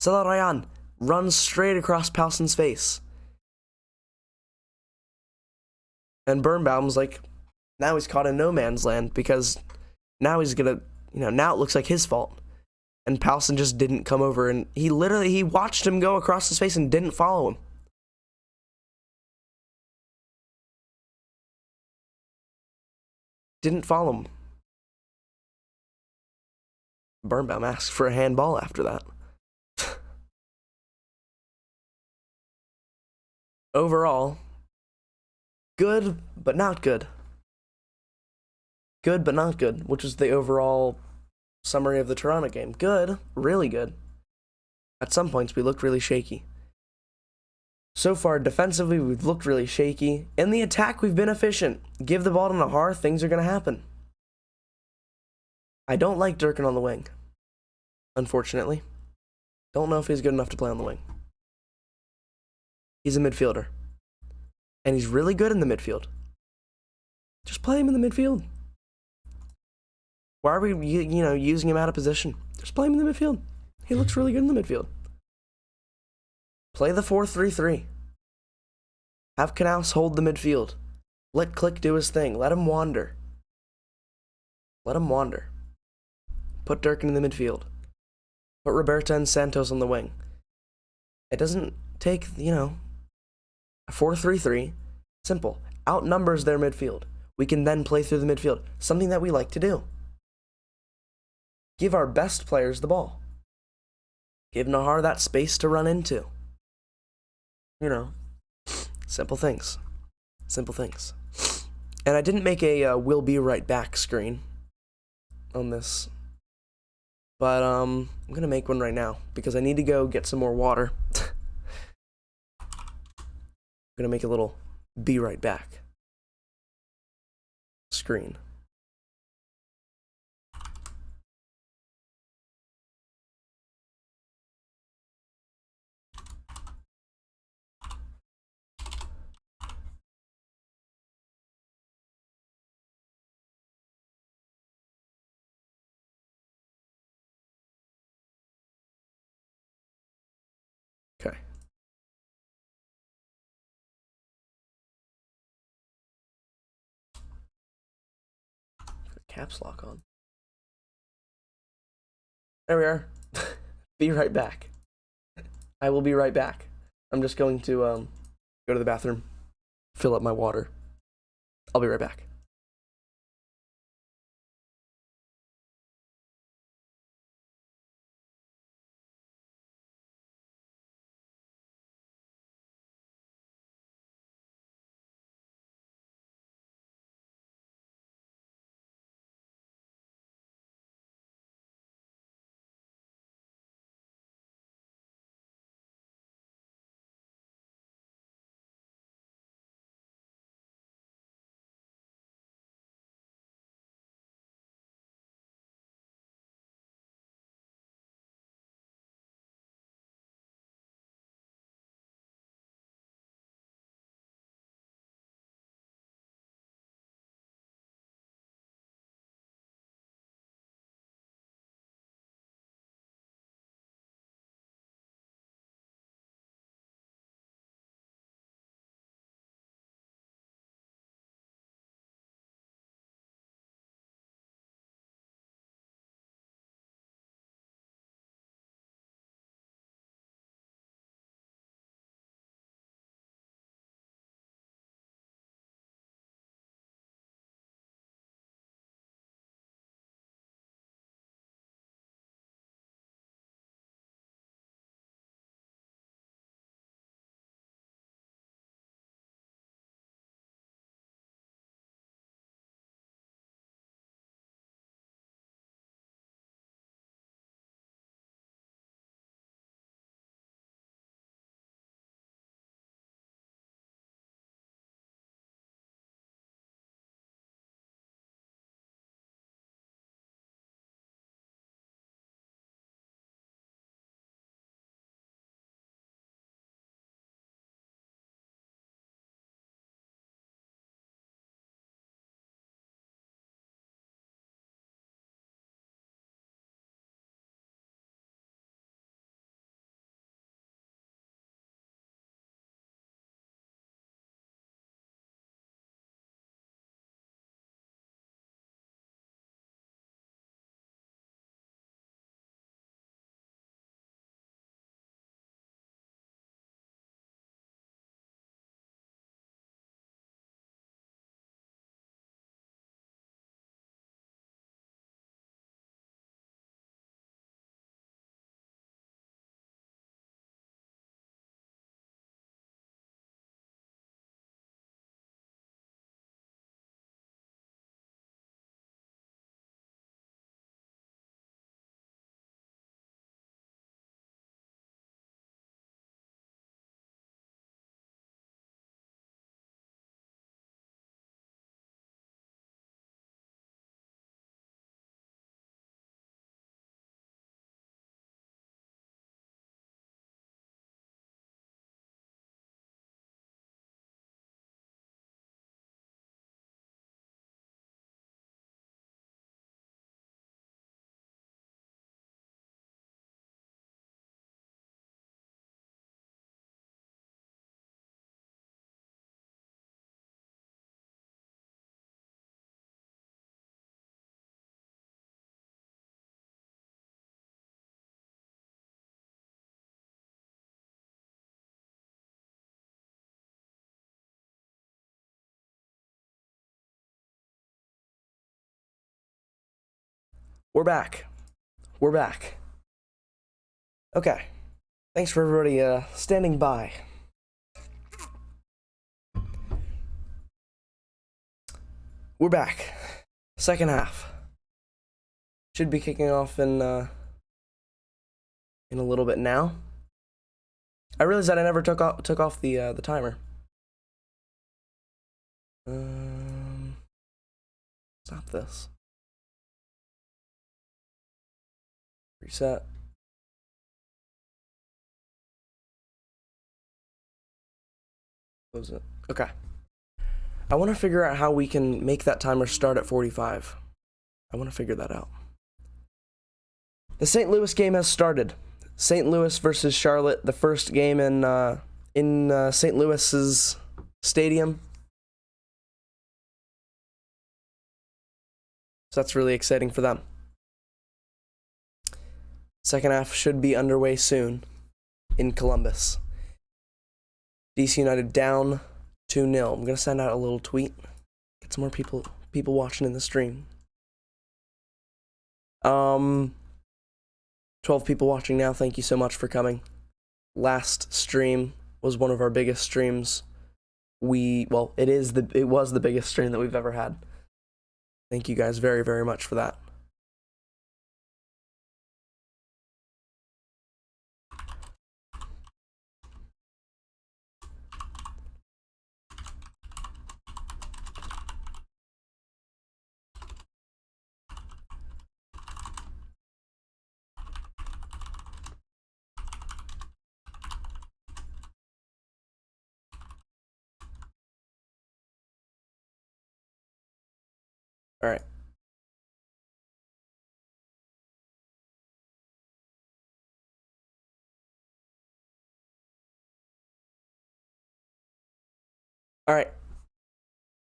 Zellerau runs straight across Palson's face. And Birnbaum's like, now he's caught in no man's land because now he's gonna, now it looks like his fault. And Palson just didn't come over, and he watched him go across his face and didn't follow him. Didn't follow him. Birnbaum asked for a handball after that. Overall, good, but not good. Good, but not good, which is the overall summary of the Toronto game. Good, really good. At some points, we looked really shaky. So far, defensively, we've looked really shaky. In the attack, we've been efficient. Give the ball to Nahar, things are going to happen. I don't like Durkin on the wing, unfortunately. Don't know if he's good enough to play on the wing. He's a midfielder. And he's really good in the midfield. Just play him in the midfield. Why are we, using him out of position? Just play him in the midfield. He looks really good in the midfield. Play the 4-3-3. Have Knaus hold the midfield. Let Click do his thing. Let him wander. Let him wander. Put Durkin in the midfield. Put Roberta and Santos on the wing. It doesn't take, a 4-3-3. Simple. Outnumbers their midfield. We can then play through the midfield. Something that we like to do. Give our best players the ball. Give Nahar that space to run into. Simple things. Simple things. And I didn't make a "will be right back" screen on this. But I'm going to make one right now because I need to go get some more water. I'm going to make a little "be right back" screen. Okay. Caps lock on. There we are. Be right back. I will be right back. I'm just going to go to the bathroom, fill up my water. I'll be right back. We're back. We're back. Okay. Thanks for everybody standing by. We're back. Second half. Should be kicking off in a little bit now. I realized that I never took off the timer. Stop this. Reset. Close it. Okay. I want to figure out how we can make that timer start at 45. I want to figure that out. The St. Louis game has started. St. Louis versus Charlotte, the first game in St. Louis's stadium. So that's really exciting for them. Second half should be underway soon in Columbus. DC United down 2-0. I'm going to send out a little tweet. Get some more people watching in the stream. 12 people watching now. Thank you so much for coming. Last stream was one of our biggest streams. It was the biggest stream that we've ever had. Thank you guys very, very much for that. All right. All right.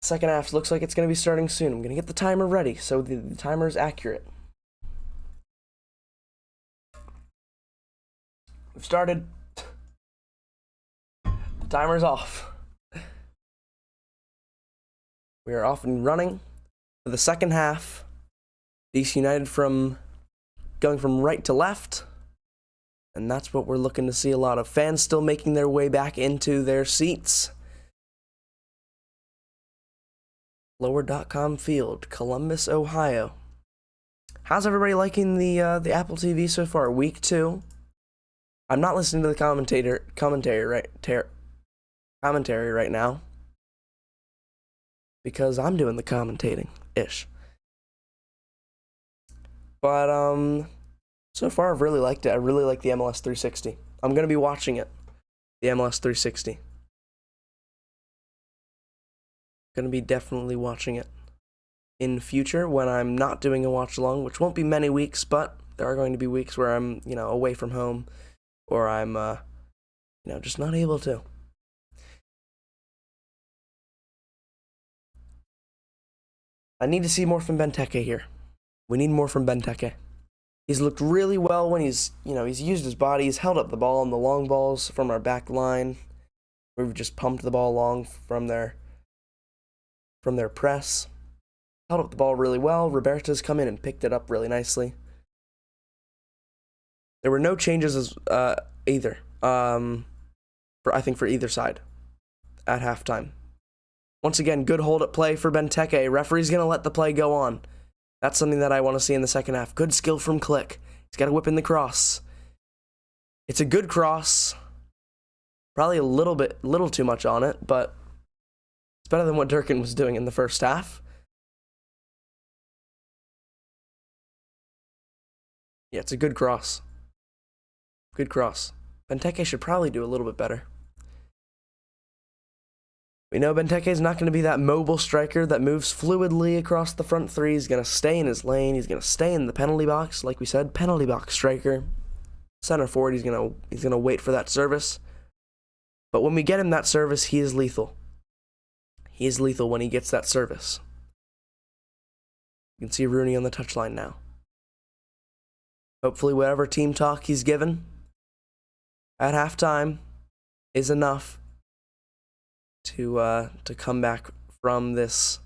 Second half looks like it's going to be starting soon. I'm going to get the timer ready so the timer is accurate. We've started. The timer's off. We are off and running for the second half. DC United going from right to left. And that's what we're looking to see a lot of. Fans still making their way back into their seats. Lower.com Field, Columbus, Ohio. How's everybody liking the Apple TV so far? Week 2. I'm not listening to the commentary right now because I'm doing the commentating-ish. But so far I've really liked it. I really like the MLS 360. I'm gonna be watching it, the MLS 360. Gonna be definitely watching it in future when I'm not doing a watch along, which won't be many weeks, but there are going to be weeks where I'm, away from home, or I'm, just not able to. I need to see more from Benteke here. We need more from Benteke. He's looked really well when he's used his body. He's held up the ball on the long balls from our back line. We've just pumped the ball along from their press. Held up the ball really well. Roberta's come in and picked it up really nicely. There were no changes either. For either side at halftime. Once again, good hold-up play for Benteke. Referee's going to let the play go on. That's something that I want to see in the second half. Good skill from Click. He's got to whip in the cross. It's a good cross. Probably a little too much on it, but it's better than what Durkin was doing in the first half. Yeah, it's a good cross. Good cross. Benteke should probably do a little bit better. We know Benteke is not going to be that mobile striker that moves fluidly across the front three. He's going to stay in his lane. He's going to stay in the penalty box. Like we said, penalty box striker. Center forward, he's going to wait for that service. But when we get him that service, he is lethal. He is lethal when he gets that service. You can see Rooney on the touchline now. Hopefully whatever team talk he's given at halftime is enough to come back from this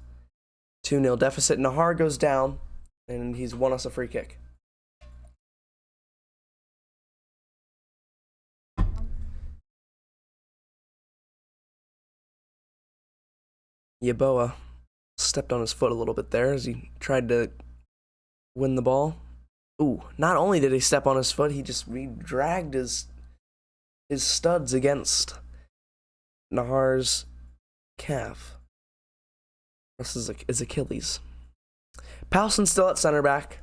2-0 deficit. Nahar goes down. and he's won us a free kick. Yeboah stepped on his foot a little bit there as he tried to win the ball. Ooh, not only did he step on his foot, he dragged his studs against Nahar's calf. This is Achilles. Palson's still at center back.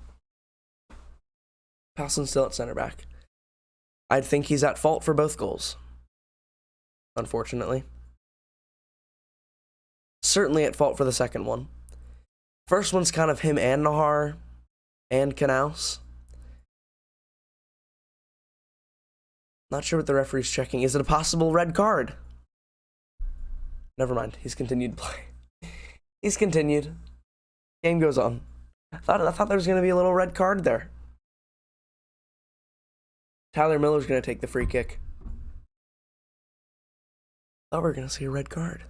I think he's at fault for both goals, unfortunately. Certainly at fault for the second one. First one's kind of him and Nahar and Knaus. Not sure what the referee's checking. Is it a possible red card? Never mind. He's continued to play. He's continued. Game goes on. I thought there was going to be a little red card there. Tyler Miller's going to take the free kick. Thought we were going to see a red card.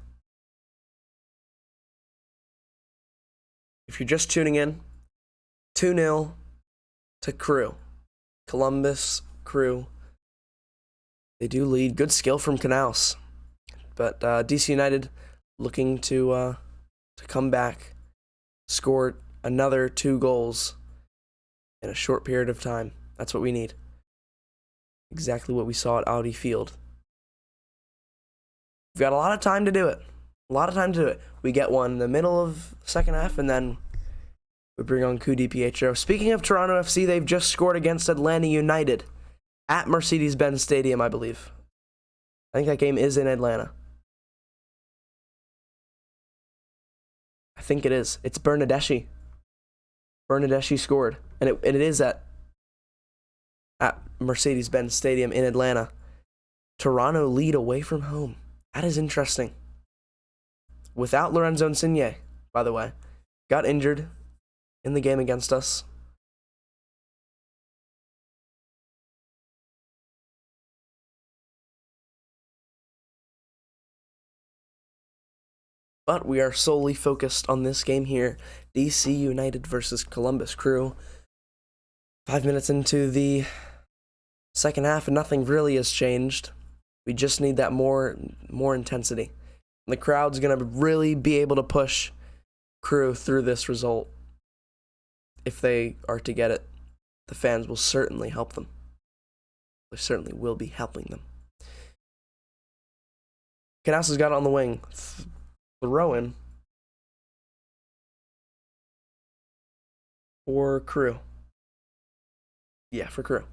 If you're just tuning in, 2-0 to Crew. Columbus Crew. They do lead. Good skill from Knaus. But DC United looking to come back, score another 2 goals in a short period of time. That's what we need. Exactly what we saw at Audi Field. We've got a lot of time to do it. We get one in the middle of the second half, and then we bring on Coup DiPietro. Speaking of Toronto FC, they've just scored against Atlanta United at Mercedes-Benz Stadium, I believe. I think that game is in Atlanta. I think it is. It's Bernadeschi. Bernadeschi scored, and it is at Mercedes-Benz Stadium in Atlanta. Toronto lead away from home. That is interesting. Without Lorenzo Insigne, by the way. Got injured in the game against us. But we are solely focused on this game here. DC United versus Columbus Crew. 5 minutes into the second half, and nothing really has changed. We just need that more intensity. And the crowd's going to really be able to push Crew through this result. If they are to get it, the fans will certainly help them. They certainly will be helping them. Knaus has got it on the wing. Throw in for Crew. Yeah, for Crew.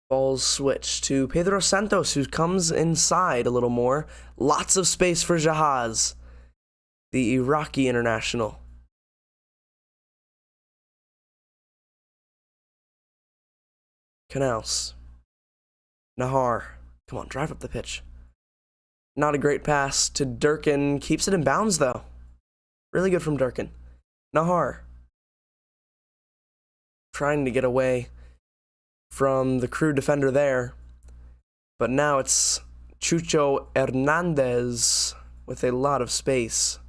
Balls switch to Pedro Santos, who comes inside a little more. Lots of space for Jahaz, the Iraqi international. Knaus. Nahar. Come on, drive up the pitch. Not a great pass to Durkin. Keeps it in bounds, though. Really good from Durkin. Nahar. Trying to get away from the Crew defender there. But now it's Chucho Hernandez with a lot of space.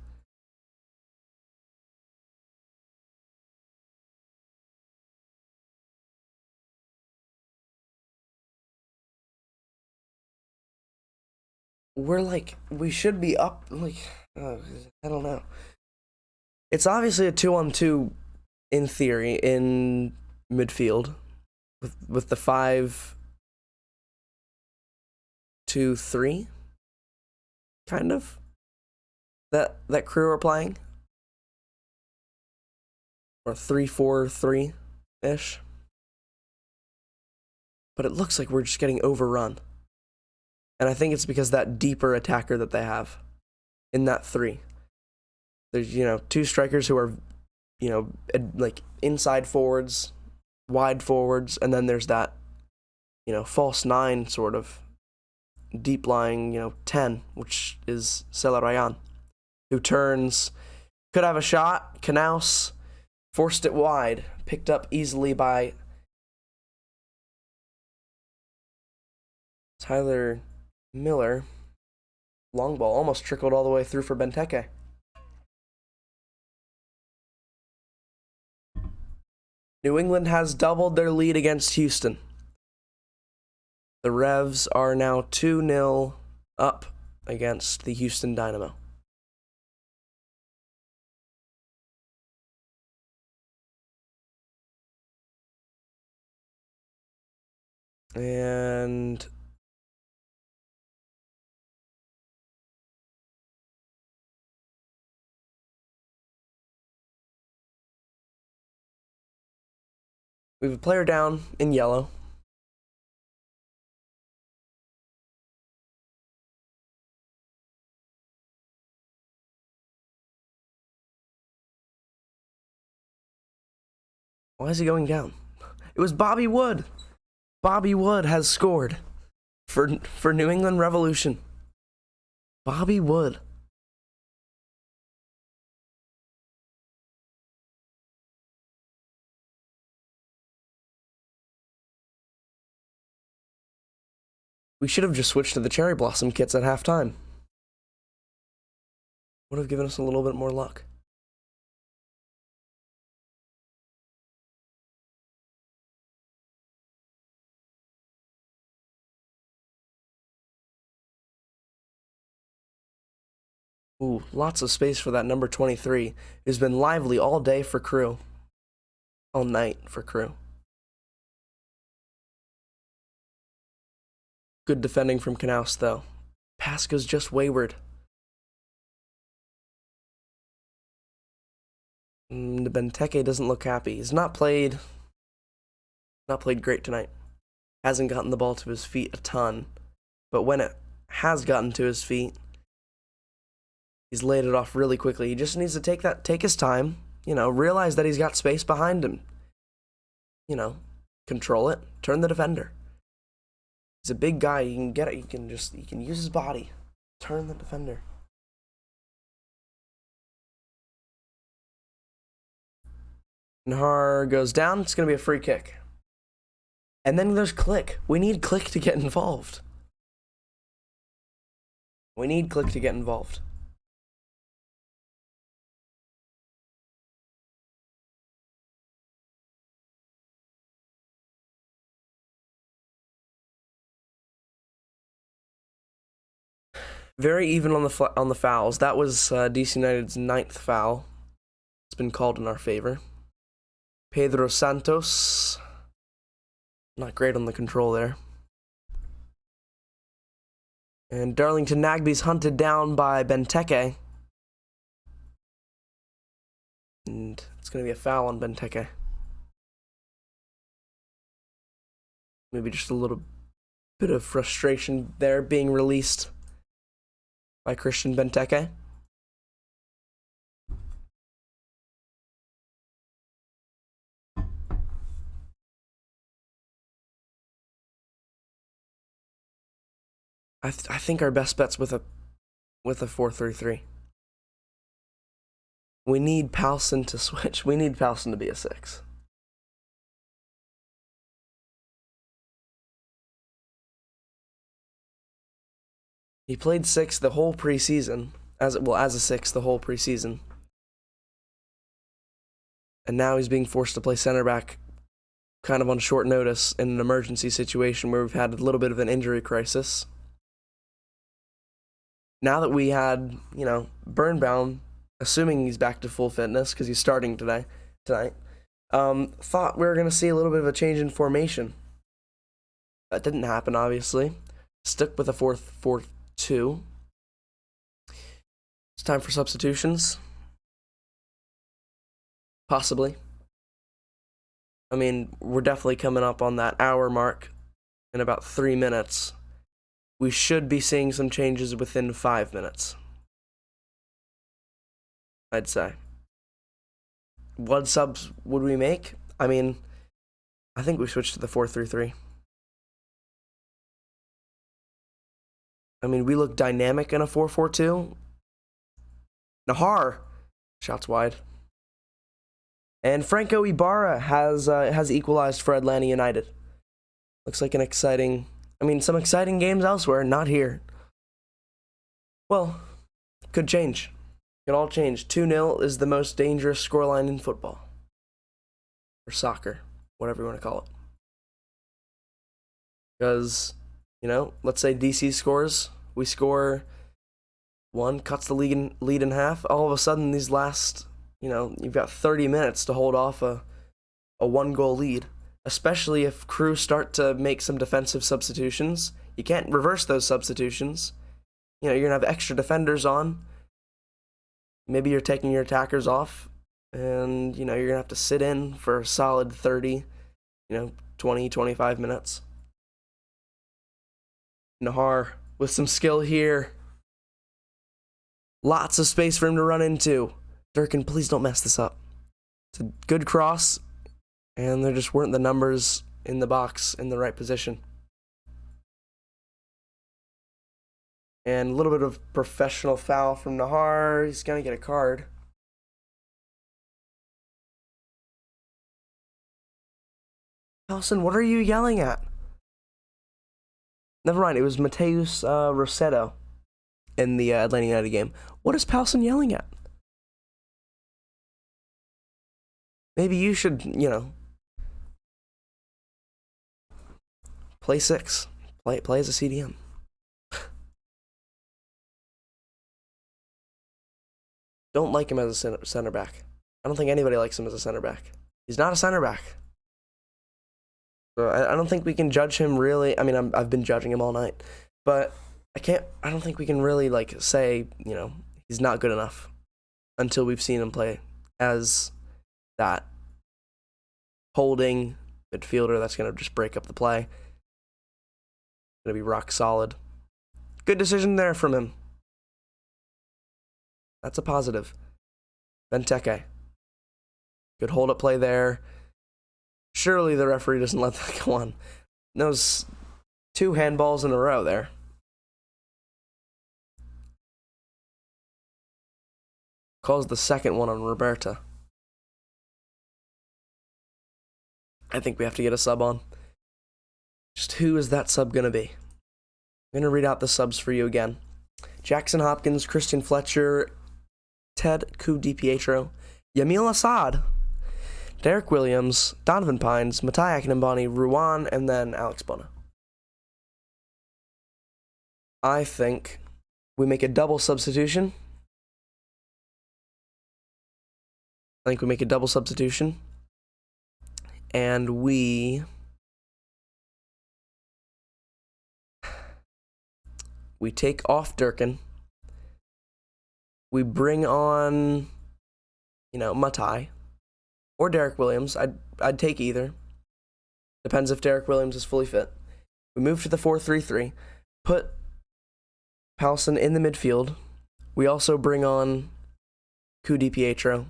We should be up, I don't know. It's obviously a 2-on-2 in theory in midfield with the 5-2-3 kind of that Crew are playing, or 3-4-3-ish. But it looks like we're just getting overrun. And I think it's because that deeper attacker that they have in that 3. There's, 2 strikers who are, like inside forwards, wide forwards, and then there's that, false 9 sort of deep lying, 10, which is Celarayan, who turns Could have a shot. Knaus forced it wide. Picked up easily by Tyler Miller. Long ball almost trickled all the way through for Benteke. New England has doubled their lead against Houston. The Revs are now 2-0 up against the Houston Dynamo. And we have a player down in yellow. Why is he going down? It was Bobby Wood. Bobby Wood has scored for New England Revolution. Bobby Wood. We should have just switched to the Cherry Blossom kits at halftime. Would have given us a little bit more luck. Ooh, lots of space for that number 23, who's been lively all day for Crew. All night for Crew. Good defending from Knaus, though. Pass goes just wayward. Benteke doesn't look happy. He's not played great tonight. Hasn't gotten the ball to his feet a ton. But when it has gotten to his feet, he's laid it off really quickly. He just needs to take his time, realize that he's got space behind him. Control it, turn the defender. He's a big guy, he can get it, he can use his body. Turn the defender. Nahar goes down, it's gonna be a free kick. And then there's Click. We need Click to get involved. Very even on the fouls. That was DC United's 9th foul. It's been called in our favor. Pedro Santos, not great on the control there. And Darlington Nagbe's hunted down by Benteke. And it's going to be a foul on Benteke. Maybe just a little bit of frustration there being released by Christian Benteke. I think our best bet's with a 4-3-3. We need Palsen to switch. We need Palsen to be a 6. He played 6 the whole preseason, as a 6 the whole preseason. And now he's being forced to play center back kind of on short notice in an emergency situation where we've had a little bit of an injury crisis. Now that we had, Birnbaum, assuming he's back to full fitness because he's starting tonight, thought we were going to see a little bit of a change in formation. That didn't happen, obviously. Stuck with a 4-4-2. It's time for substitutions. Possibly. I mean, we're definitely coming up on that hour mark in about 3 minutes. We should be seeing some changes within 5 minutes, I'd say. What subs would we make? I mean, I think we switched to the 4-3-3. I mean, we look dynamic in a 4-4-2. Nahar Shots wide. And Franco Ibarra has equalized for Atlanta United. Looks like some exciting games elsewhere, not here. Well, could change. Could all change. 2-0 is the most dangerous scoreline in football. Or soccer, whatever you want to call it. Because, let's say DC scores, we score one, cuts the lead in half. All of a sudden, these last, you've got 30 minutes to hold off a 1-goal lead, especially if crew start to make some defensive substitutions. You can't reverse those substitutions. You're going to have extra defenders on. Maybe you're taking your attackers off, and, you're going to have to sit in for a solid 30, 20, 25 minutes. Nahar with some skill here. Lots of space for him to run into. Durkin, please don't mess this up. It's a good cross, and there just weren't the numbers in the box in the right position. And a little bit of professional foul from Nahar. He's going to get a card. Nelson, what are you yelling at? Never mind, it was Mateus Rossetto in the Atlanta United game. What is Palson yelling at? Maybe you should, play 6. Play as a CDM. Don't like him as a center back. I don't think anybody likes him as a center back. He's not a center back. So I don't think we can judge him really. I mean, I've been judging him all night, but I don't think we can really say, he's not good enough until we've seen him play as that holding midfielder that's going to just break up the play. Going to be rock solid. Good decision there from him. That's a positive. Benteke. Good hold-up play there. Surely the referee doesn't let that go on. Those 2 handballs in a row there. Calls the second one on Roberta. I think we have to get a sub on. Just who is that sub going to be? I'm going to read out the subs for you again. Jackson Hopkins, Christian Fletcher, Ted DiPietro, Yamil Assad, Derek Williams, Donovan Pines, Matai Akinmbani, Ruan, and then Alex Bona. I think we make a double substitution. And we take off Durkin. We bring on, Matai or Derek Williams. I'd take either. Depends if Derek Williams is fully fit. We move to the 4-3-3. Put Palson in the midfield. We also bring on DiPietro.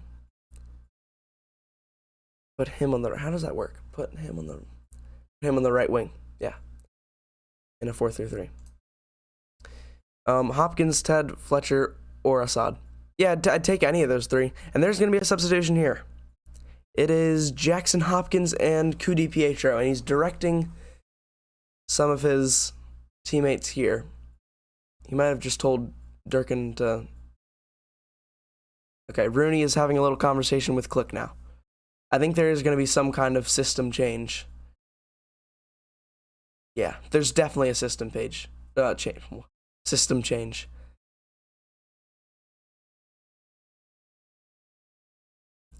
Put him on the. How does that work? Put him on the right wing. Yeah. In a 4-3-3. Hopkins, Ted, Fletcher, or Assad. Yeah, I'd take any of those 3. And there's going to be a substitution here. It is Jackson Hopkins and DiPietro, and he's directing some of his teammates here. He might have just told Durkin to. Okay, Rooney is having a little conversation with Click now. I think there is going to be some kind of system change. Yeah, there's definitely a system change. System change.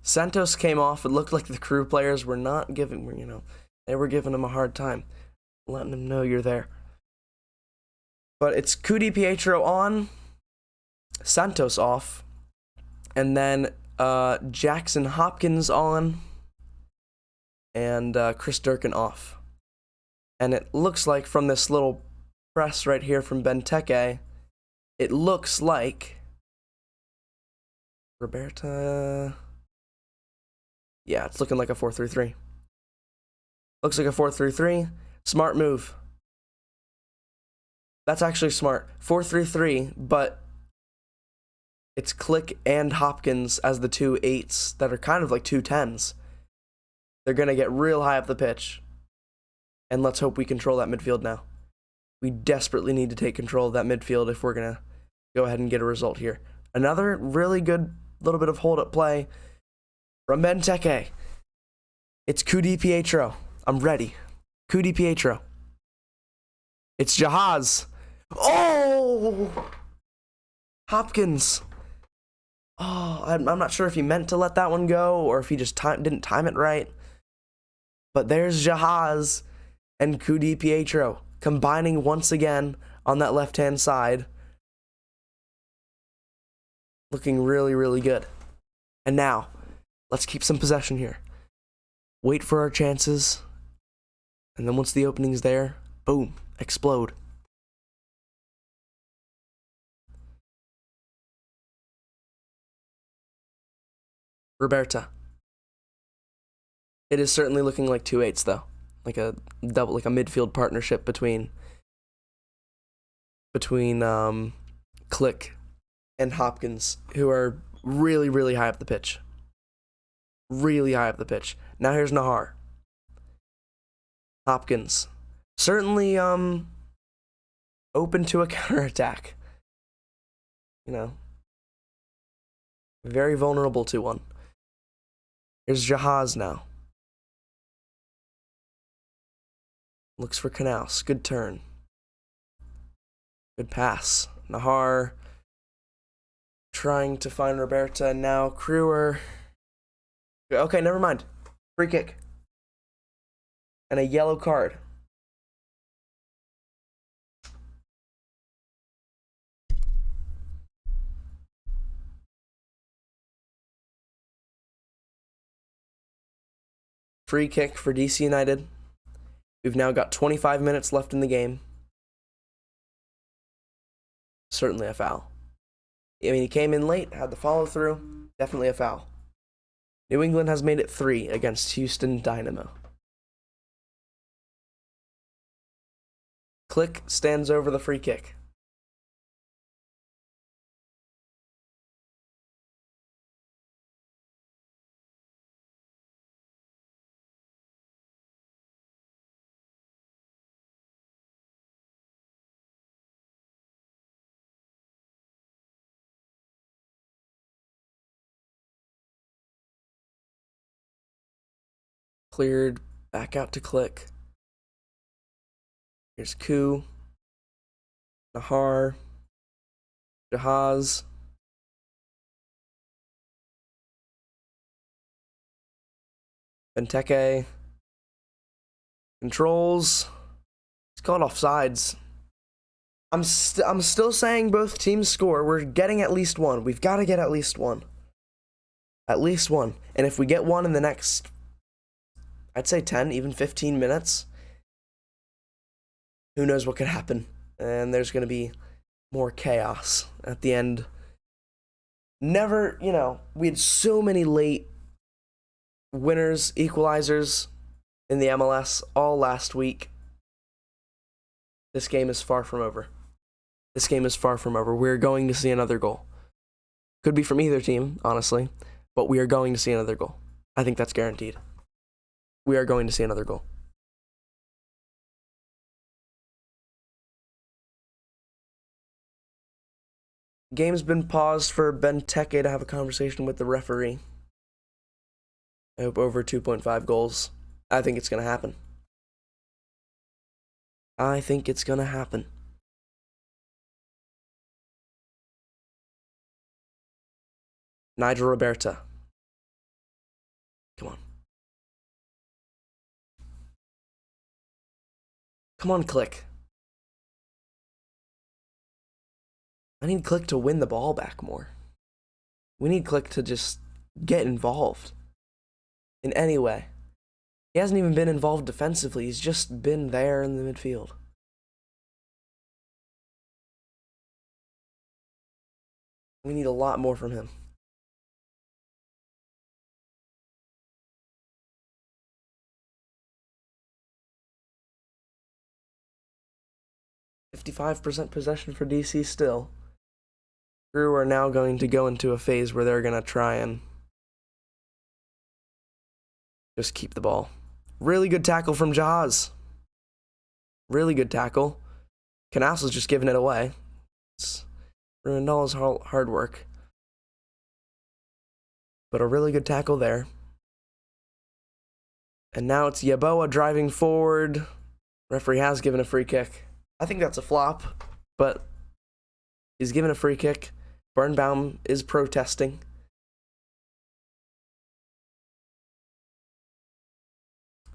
Santos came off. It looked like the crew players were not giving, they were giving him a hard time, letting him know you're there. But it's DiPietro on, Santos off, and then Jackson Hopkins on, and Chris Durkin off. And it looks like from this little press right here from Benteke, it looks like Roberta. Yeah, it's looking like a 4-3-3. Looks like a 4-3-3. Smart move. That's actually smart. 4-3-3, but It's Click and Hopkins as the 2 8s that are kind of like 2 10s. They're going to get real high up the pitch. And let's hope we control that midfield now. We desperately need to take control of that midfield if we're going to go ahead and get a result here. Another really good little bit of hold-up play from Benteke. It's Cudi Pietro. I'm ready. Cudi Pietro. It's Jahaz. Oh! Hopkins. Oh, I'm not sure if he meant to let that one go or if he just didn't time it right. But there's Jahaz and Cudi Pietro combining once again on that left-hand side. Looking really, really good. And now, let's keep some possession here. Wait for our chances. And then once the opening's there, boom, explode. Roberta. It is certainly looking like 2 8s though. Like a double, like a midfield partnership between Click and Hopkins, who are really, really high up the pitch. Really high up the pitch. Now here's Nahar. Hopkins. Certainly open to a counterattack. You know. Very vulnerable to one. Here's Jahaz now. Looks for Knaus. Good turn. Good pass. Nahar trying to find Roberta. Now Kruger. Okay, never mind. Free kick. And a yellow card. Free kick for DC United. We've now got 25 minutes left in the game. Certainly a foul. I mean, he came in late, had the follow-through. Definitely a foul. New England has made it 3 against Houston Dynamo. Click stands over the free kick. Cleared, back out to Click. Here's Ku, Nahar, Jahaz. Benteke. Controls. It's called offsides. I'm still saying both teams score. We're getting at least one. We've got to get at least one. At least one. And if we get one in the next, I'd say 10, even 15 minutes, who knows what could happen. And there's going to be more chaos at the end. Never, we had so many late winners, equalizers in the MLS all last week. This game is far from over. This game is far from over. We're going to see another goal. Could be from either team, honestly, but we are going to see another goal. I think that's guaranteed. We are going to see another goal. Game's been paused for Benteke to have a conversation with the referee. I hope over 2.5 goals. I think it's going to happen. I think it's going to happen. Nigel Roberta. Come on. Come on, Click. I need Click to win the ball back more. We need Click to just get involved in any way. He hasn't even been involved defensively. He's just been there in the midfield. We need a lot more from him. .55% possession for DC still. Crew are now going to go into a phase where they're going to try and just keep the ball. Really good tackle from Jahaz. Really good tackle. Knaus is just giving it away. It's ruined all his hard work. But a really good tackle there. And now it's Yeboah driving forward. Referee has given a free kick. I think that's a flop, but he's given a free kick. Birnbaum is protesting.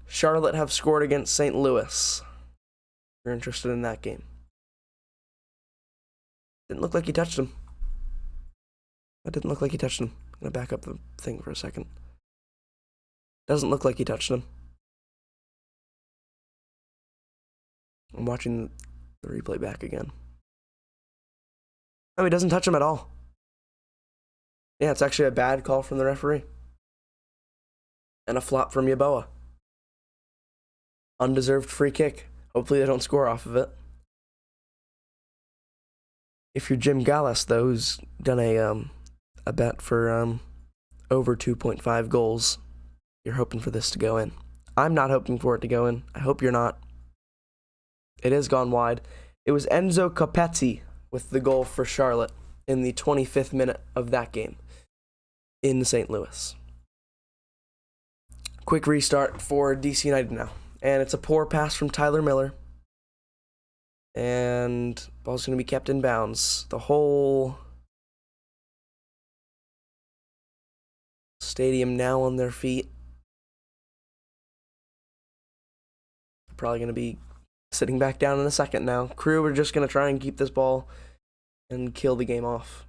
Charlotte have scored against St. Louis. If you're interested in that game. Didn't look like he touched him. That didn't look like he touched him. I'm going to back up the thing for a second. Doesn't look like he touched him. I'm watching the replay back again. Oh, he doesn't touch him at all. Yeah, it's actually a bad call from the referee. And a flop from Yeboah. Undeserved free kick. Hopefully they don't score off of it. If you're Jim Gallas, though, who's done a bet for over 2.5 goals, you're hoping for this to go in. I'm not hoping for it to go in. I hope you're not. It has gone wide. It was Enzo Copetti with the goal for Charlotte in the 25th minute of that game in St. Louis. Quick restart for DC United now. And it's a poor pass from Tyler Miller. And ball's going to be kept in bounds. The whole stadium now on their feet. Probably going to be sitting back down in a second now. Crew are just going to try and keep this ball and kill the game off.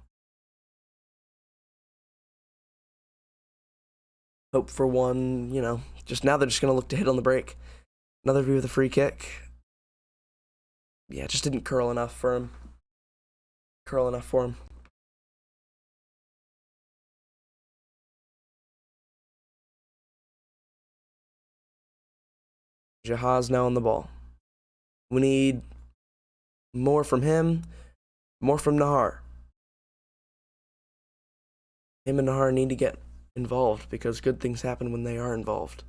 Hope for one, just now they're just going to look to hit on the break. Another view with a free kick. Yeah, it just didn't curl enough for him. Jahaz now on the ball. We need more from him, more from Nahar. Him and Nahar need to get involved because good things happen when they are involved.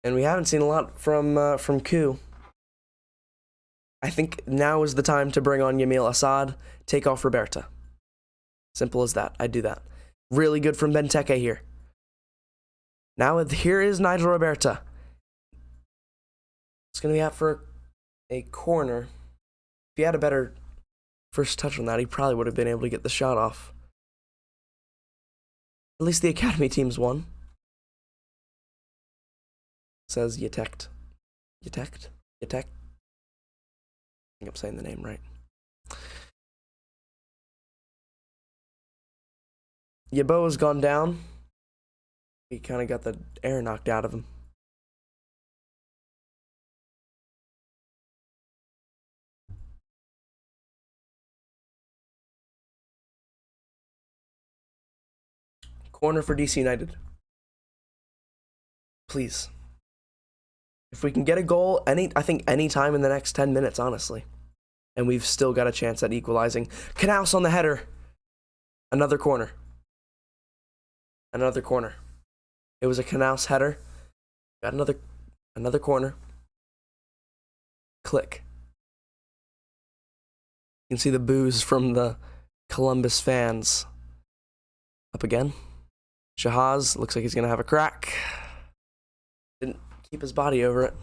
And we haven't seen a lot from Ku. I think now is the time to bring on Yamil Assad, take off Roberta. Simple as that. I'd do that. Really good from Benteke here. Now here is Nigel Roberta. It's going to be out for a corner. If he had a better first touch on that, he probably would have been able to get the shot off. At least the academy team's won. Says Yetekt. Yetekt? Yetekt? I think I'm saying the name right. Yeboah's gone down. He kind of got the air knocked out of him. Corner for DC United. Please. If we can get a goal, I think any time in the next 10 minutes, honestly. And we've still got a chance at equalizing. Knaus on the header. Another corner. Another corner. It was a Knaus header. Got another corner. Click. You can see the boos from the Columbus fans. Up again. Jahaz looks like he's going to have a crack. Didn't keep his body over it.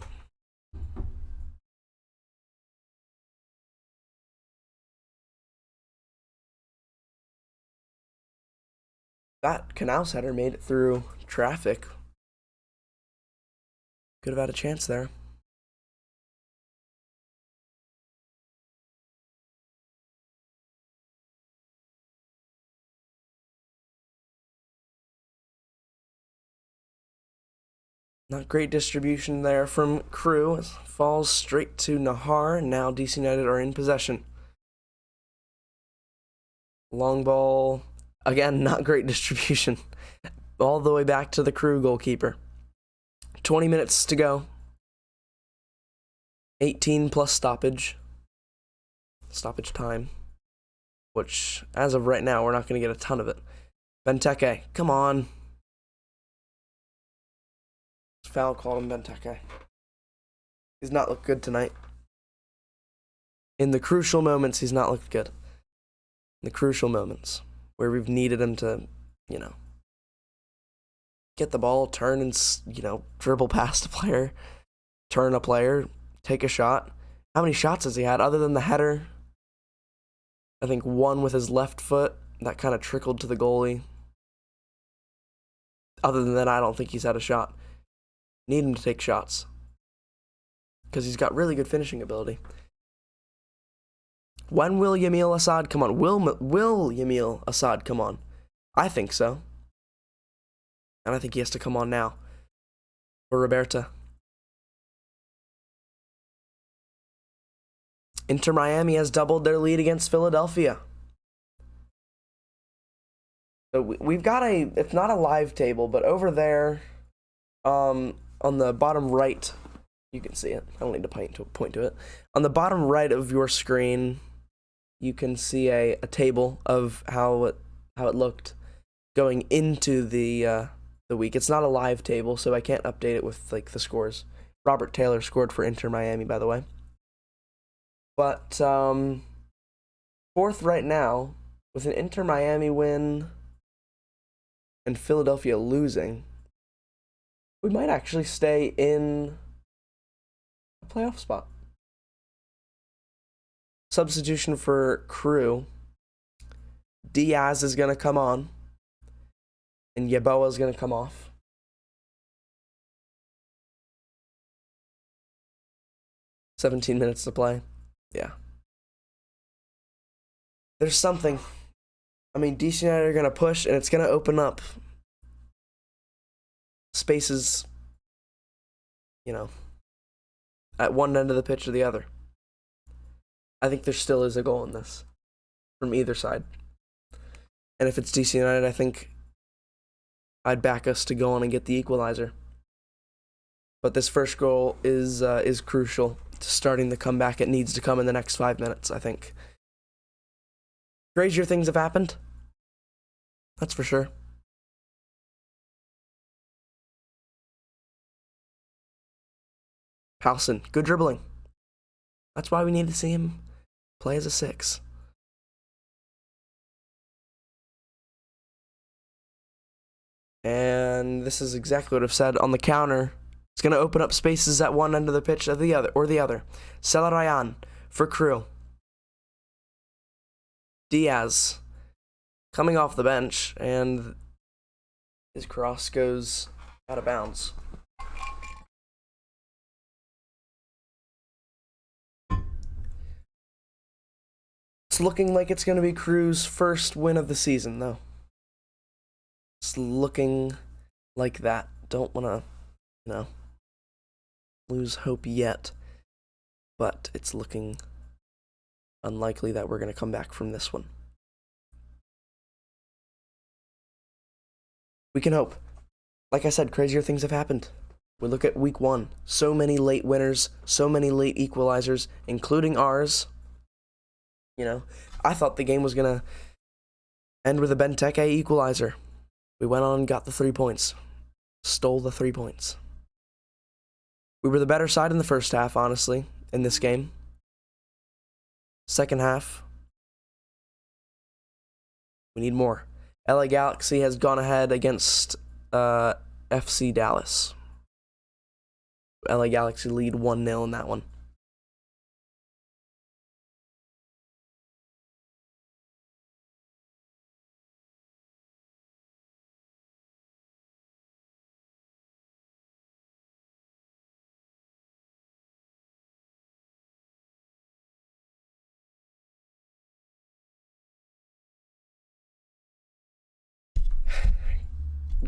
That Knaus header made it through traffic. Could have had a chance there. Not great distribution there from Crew. Falls straight to Nahar. Now DC United are in possession. Long ball. Again, not great distribution. All the way back to the Crew goalkeeper. 20 minutes to go. 18 plus stoppage. Stoppage time. which, as of right now, we're not going to get a ton of it. Benteke, come on. Foul called him Benteke. He's not looked good tonight. In the crucial moments, he's not looked good. In the crucial moments where we've needed him to, get the ball, turn and, dribble past a player, turn a player, take a shot. How many shots has he had other than the header? I think one with his left foot that kind of trickled to the goalie. Other than that, I don't think he's had a shot. Need him to take shots because he's got really good finishing ability. When will Yamil Assad come on? Will Yamil Assad come on? I think so. And I think he has to come on now for Roberta. Inter Miami has doubled their lead against Philadelphia. So we've got it's not a live table, but over there, on the bottom right, you can see it. I don't need to point to it. On the bottom right of your screen, you can see a table of how it looked going into the week. It's not a live table, so I can't update it with the scores. Robert Taylor scored for Inter Miami, by the way. But fourth right now, with an Inter Miami win and Philadelphia losing, we might actually stay in a playoff spot. Substitution for Crew. Diaz is going to come on, and Yeboah is going to come off. "17 minutes to play." Yeah. There's something. I mean, DC United are going to push, and it's going to open up spaces, at one end of the pitch or the other. I think there still is a goal in this from either side. And if it's DC United, I think I'd back us to go on and get the equalizer. But this first goal is crucial to starting the comeback. It needs to come in the next 5 minutes, I think. Crazier things have happened. That's for sure. Halson, good dribbling. That's why we need to see him play as a 6. And this is exactly what I've said on the counter. It's going to open up spaces at one end of the pitch or the other. Celarayan for Crew. Diaz coming off the bench, and his cross goes out of bounds. It's looking like it's going to be Crew's first win of the season, though. It's looking like that. Don't want to, lose hope yet. But it's looking unlikely that we're going to come back from this one. We can hope. Like I said, crazier things have happened. We look at week 1. So many late winners, so many late equalizers, including ours. I thought the game was going to end with a Benteke equalizer. We went on and got the 3 points. Stole the 3 points. We were the better side in the first half, honestly, in this game. Second half, we need more. LA Galaxy has gone ahead against FC Dallas. LA Galaxy lead 1-0 in that one.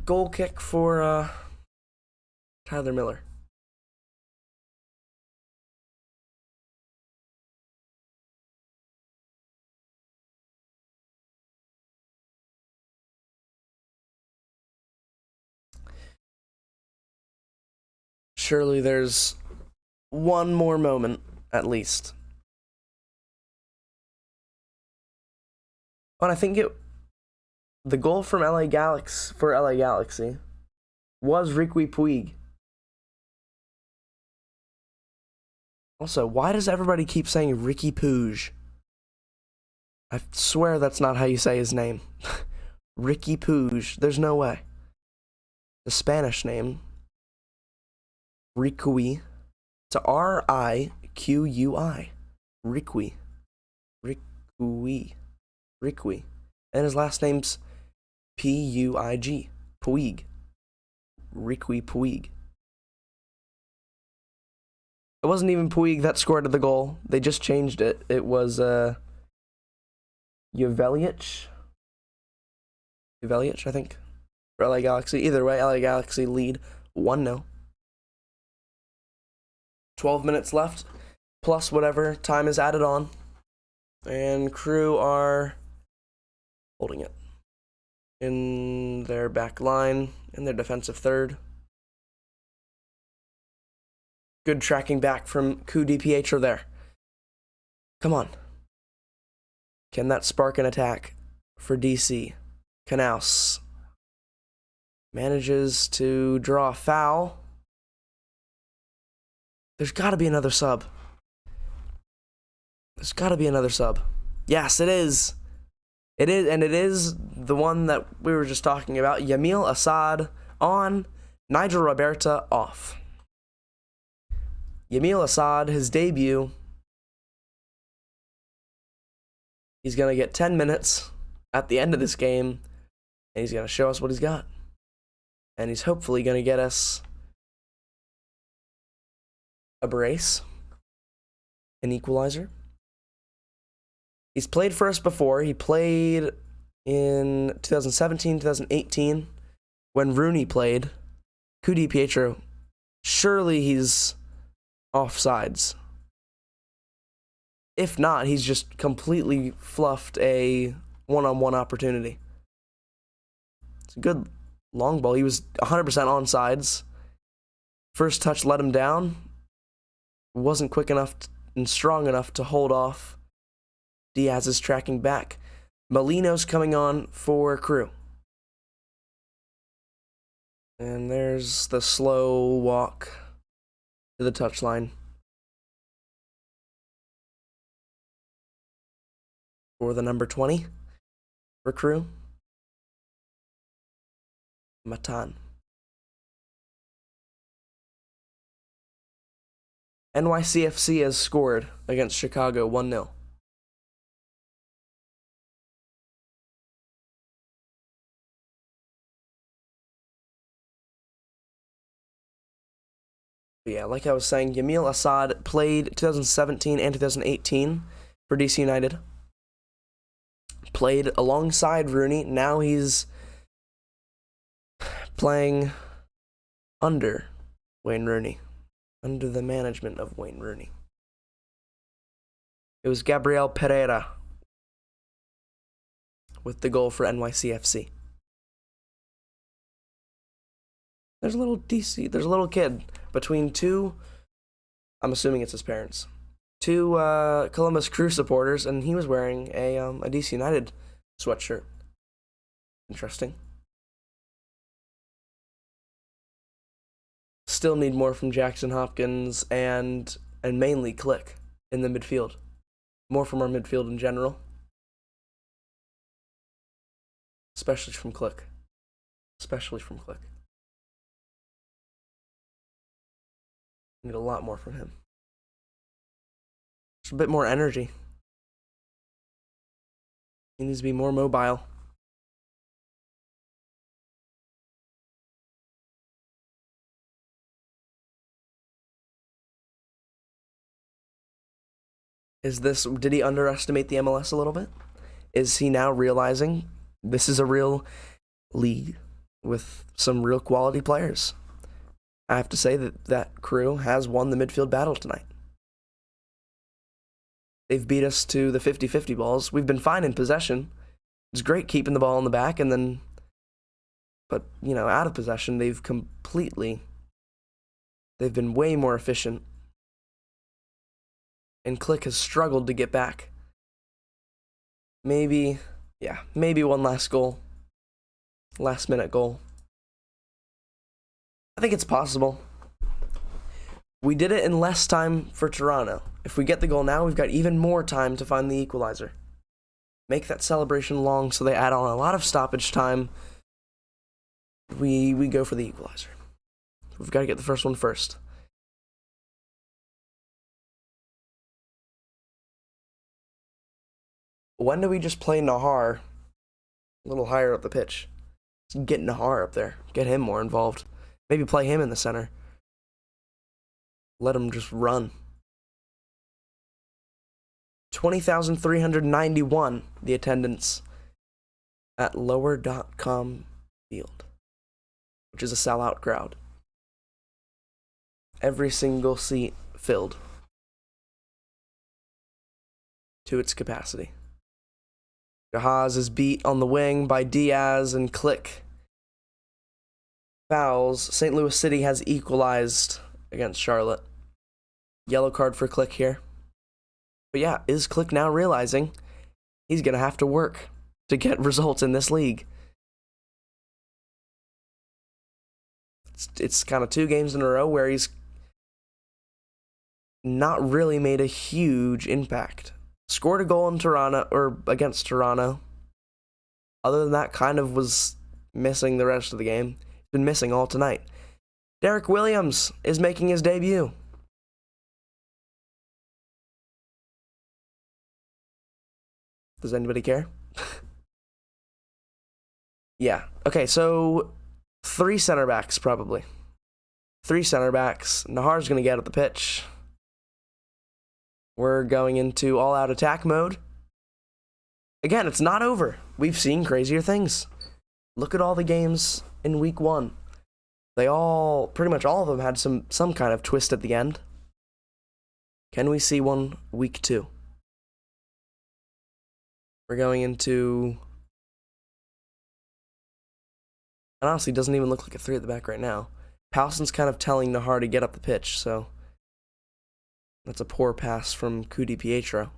Goal kick for Tyler Miller. Surely there's one more moment, at least. And I think the goal from LA Galaxy was Riqui Puig. Also, why does everybody keep saying Ricky Puig? I swear that's not how you say his name. Ricky Puig. There's no way. The Spanish name, Riqui. It's Riqui. Riqui. Riqui. And his last name's Puig. Puig. Riqui Puig. It wasn't even Puig that scored the goal. They just changed it. It was Jevelic, I think, for LA Galaxy. Either way, LA Galaxy lead 1-0. 12 minutes left, plus whatever time is added on. And Crew are holding it in their back line, in their defensive third. Good tracking back from Cu Di there. Come on. Can that spark an attack for DC? Canals manages to draw a foul. There's got to be another sub. Yes, it is. It is, and it is the one that we were just talking about. Yamil Assad on, Nigel Roberta off. Yamil Assad, his debut. He's going to get 10 minutes at the end of this game, and he's going to show us what he's got. And he's hopefully going to get us a brace, an equalizer. He's played for us before. He played in 2017, 2018, when Rooney played. Cu Di, surely he's offsides. If not, he's just completely fluffed a one-on-one opportunity. It's a good long ball. He was 100% onsides. First touch let him down. Wasn't quick enough and strong enough to hold off. Diaz is tracking back. Molino's coming on for Crew. And there's the slow walk to the touchline for the number 20 for Crew, Matan. NYCFC has scored against Chicago 1-0. Yeah, like I was saying, Yamil Assad played 2017 and 2018 for DC United. Played alongside Rooney. Now he's playing under Wayne Rooney, under the management of Wayne Rooney. It was Gabriel Pereira with the goal for NYCFC. There's a little kid between two, I'm assuming it's his parents, two Columbus Crew supporters, and he was wearing a DC United sweatshirt. Interesting. Still need more from Jackson Hopkins and mainly Click in the midfield. More from our midfield in general. Especially from Click. Need a lot more from him. Just a bit more energy. He needs to be more mobile. Did he underestimate the MLS a little bit? Is he now realizing this is a real league with some real quality players? I have to say that Crew has won the midfield battle tonight. They've beat us to the 50-50 balls. We've been fine in possession. It's great keeping the ball in the back, but out of possession, they've been way more efficient. And Click has struggled to get back. Maybe Yeah, maybe one last goal. Last minute goal. I think it's possible. We did it in less time for Toronto. If we get the goal now, we've got even more time to find the equalizer. Make that celebration long so they add on a lot of stoppage time. We go for the equalizer. We've got to get the first one first. When do we just play Nahar a little higher up the pitch? Let's get Nahar up there. Get him more involved. Maybe play him in the center. Let him just run. 20,391, the attendance at lower.com field, which is a sellout crowd. Every single seat filled to its capacity. Jahaz is beat on the wing by Diaz and Click. Fouls. St. Louis City has equalized against Charlotte. Yellow card for Click here. But yeah, is Click now realizing he's going to have to work to get results in this league? It's kind of 2 games in a row where he's not really made a huge impact. Scored a goal in Toronto, or against Toronto. Other than that, kind of was missing the rest of the game. He's been missing all tonight. Derek Williams is making his debut. Does anybody care? Yeah. Okay, so 3 center backs, probably. 3 center backs. Nahar's going to get at the pitch. We're going into all-out attack mode. Again, it's not over. We've seen crazier things. Look at all the games in week 1. They all, pretty much all of them, had some kind of twist at the end. Can we see one week 2? We're going into... It honestly doesn't even look like a 3 at the back right now. Powson's kind of telling Nahar to get up the pitch, so... That's a poor pass from Cudi Pietro.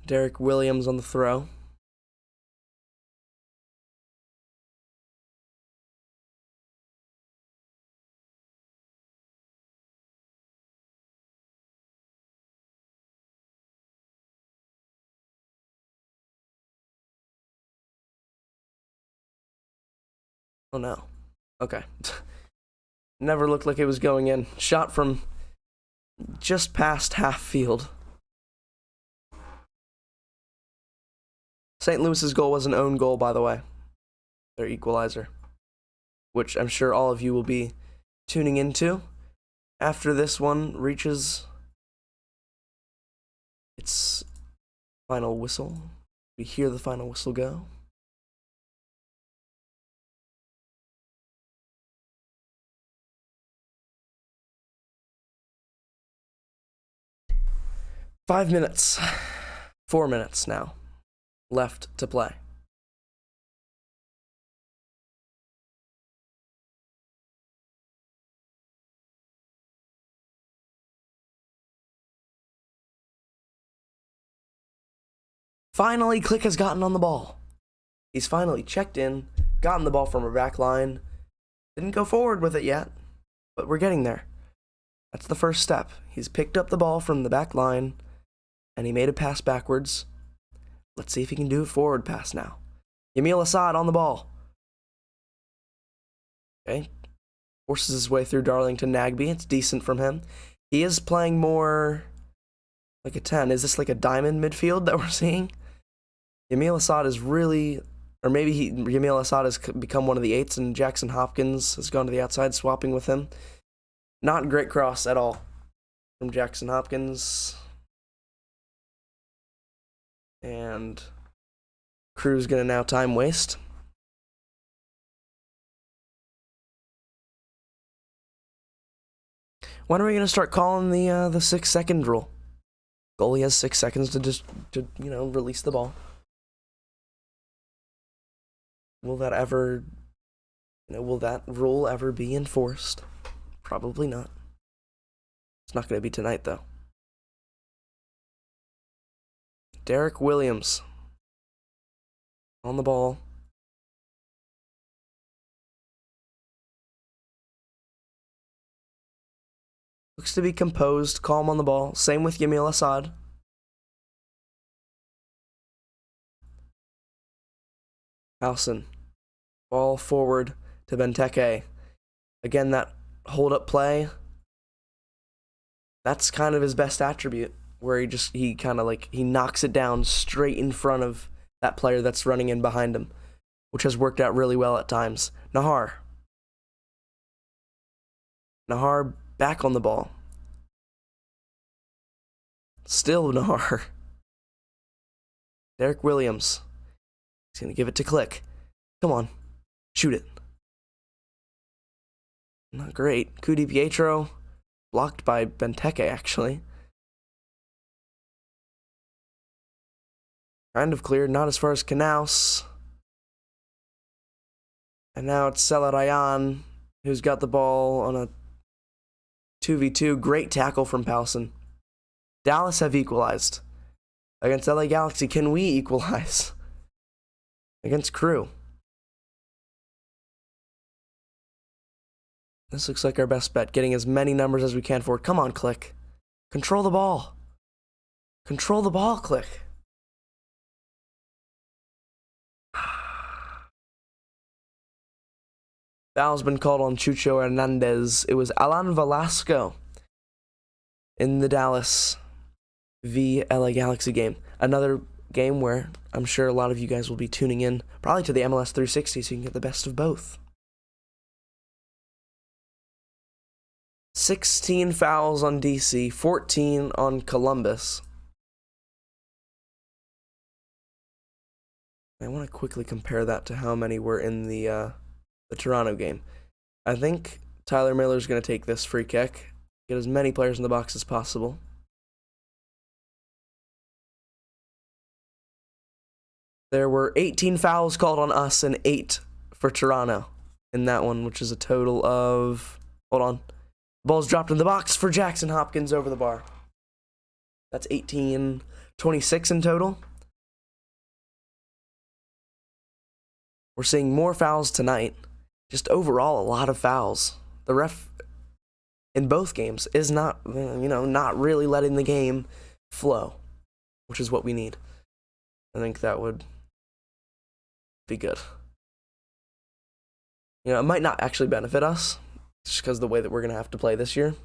Derek Williams on the throw. Oh no. Okay. Never looked like it was going in. Shot from just past half field. St. Louis's goal was an own goal, by the way. Their equalizer. Which I'm sure all of you will be tuning into after this one reaches its final whistle. We hear the final whistle go. Five minutes. 4 minutes now left to play. Finally, Click has gotten on the ball. He's finally checked in, gotten the ball from our back line. Didn't go forward with it yet, but we're getting there. That's the first step. He's picked up the ball from the back line, and he made a pass backwards. Let's see if he can do a forward pass now. Yamil Assad on the ball. Okay. Forces his way through Darlington Nagbe. It's decent from him. He is playing more like a 10. Is this like a diamond midfield that we're seeing? Yamil Assad is really... Or maybe Yamil Assad has become one of the 8s, and Jackson Hopkins has gone to the outside, swapping with him. Not great cross at all from Jackson Hopkins. And Crew's gonna now time waste. When are we gonna start calling the 6-second rule? Goalie has 6 seconds to release the ball. Will that ever, will that rule ever be enforced? Probably not. It's not gonna be tonight though. Derek Williams on the ball. Looks to be composed, calm on the ball. Same with Yamil Assad. Halson. Ball forward to Benteke. Again, that hold-up play. That's kind of his best attribute, where he kind of like, he knocks it down straight in front of that player that's running in behind him, which has worked out really well at times. Nahar back on the ball. Still Nahar. Derek Williams. He's going to give it to Click. Come on. Shoot it. Not great. Cudi Pietro. Blocked by Benteke, actually. Kind of cleared. Not as far as Knaus. And now it's Selarayan, who's got the ball on a 2v2. Great tackle from Palsen. Dallas have equalized. Against LA Galaxy, can we equalize? Against Crew. This looks like our best bet, getting as many numbers as we can forward. Come on, Click. Control the ball. Control the ball, Click. Foul's been called on Chucho Hernandez. It was Alan Velasco in the Dallas v LA Galaxy game. Another game where I'm sure a lot of you guys will be tuning in, probably to the MLS 360, so you can get the best of both. 16 fouls on DC, 14 on Columbus. I want to quickly compare that to how many were in the Toronto game. I think Tyler Miller's going to take this free kick, get as many players in the box as possible. There were 18 fouls called on us and 8 for Toronto in that one, which is a total of... Hold on. Ball's dropped in the box for Jackson Hopkins over the bar. That's 18, 26 in total. We're seeing more fouls tonight. Just overall, a lot of fouls. The ref in both games is not really letting the game flow, which is what we need. I think that would be good. You know, it might not actually benefit us, just because of the way that we're going to have to play this year.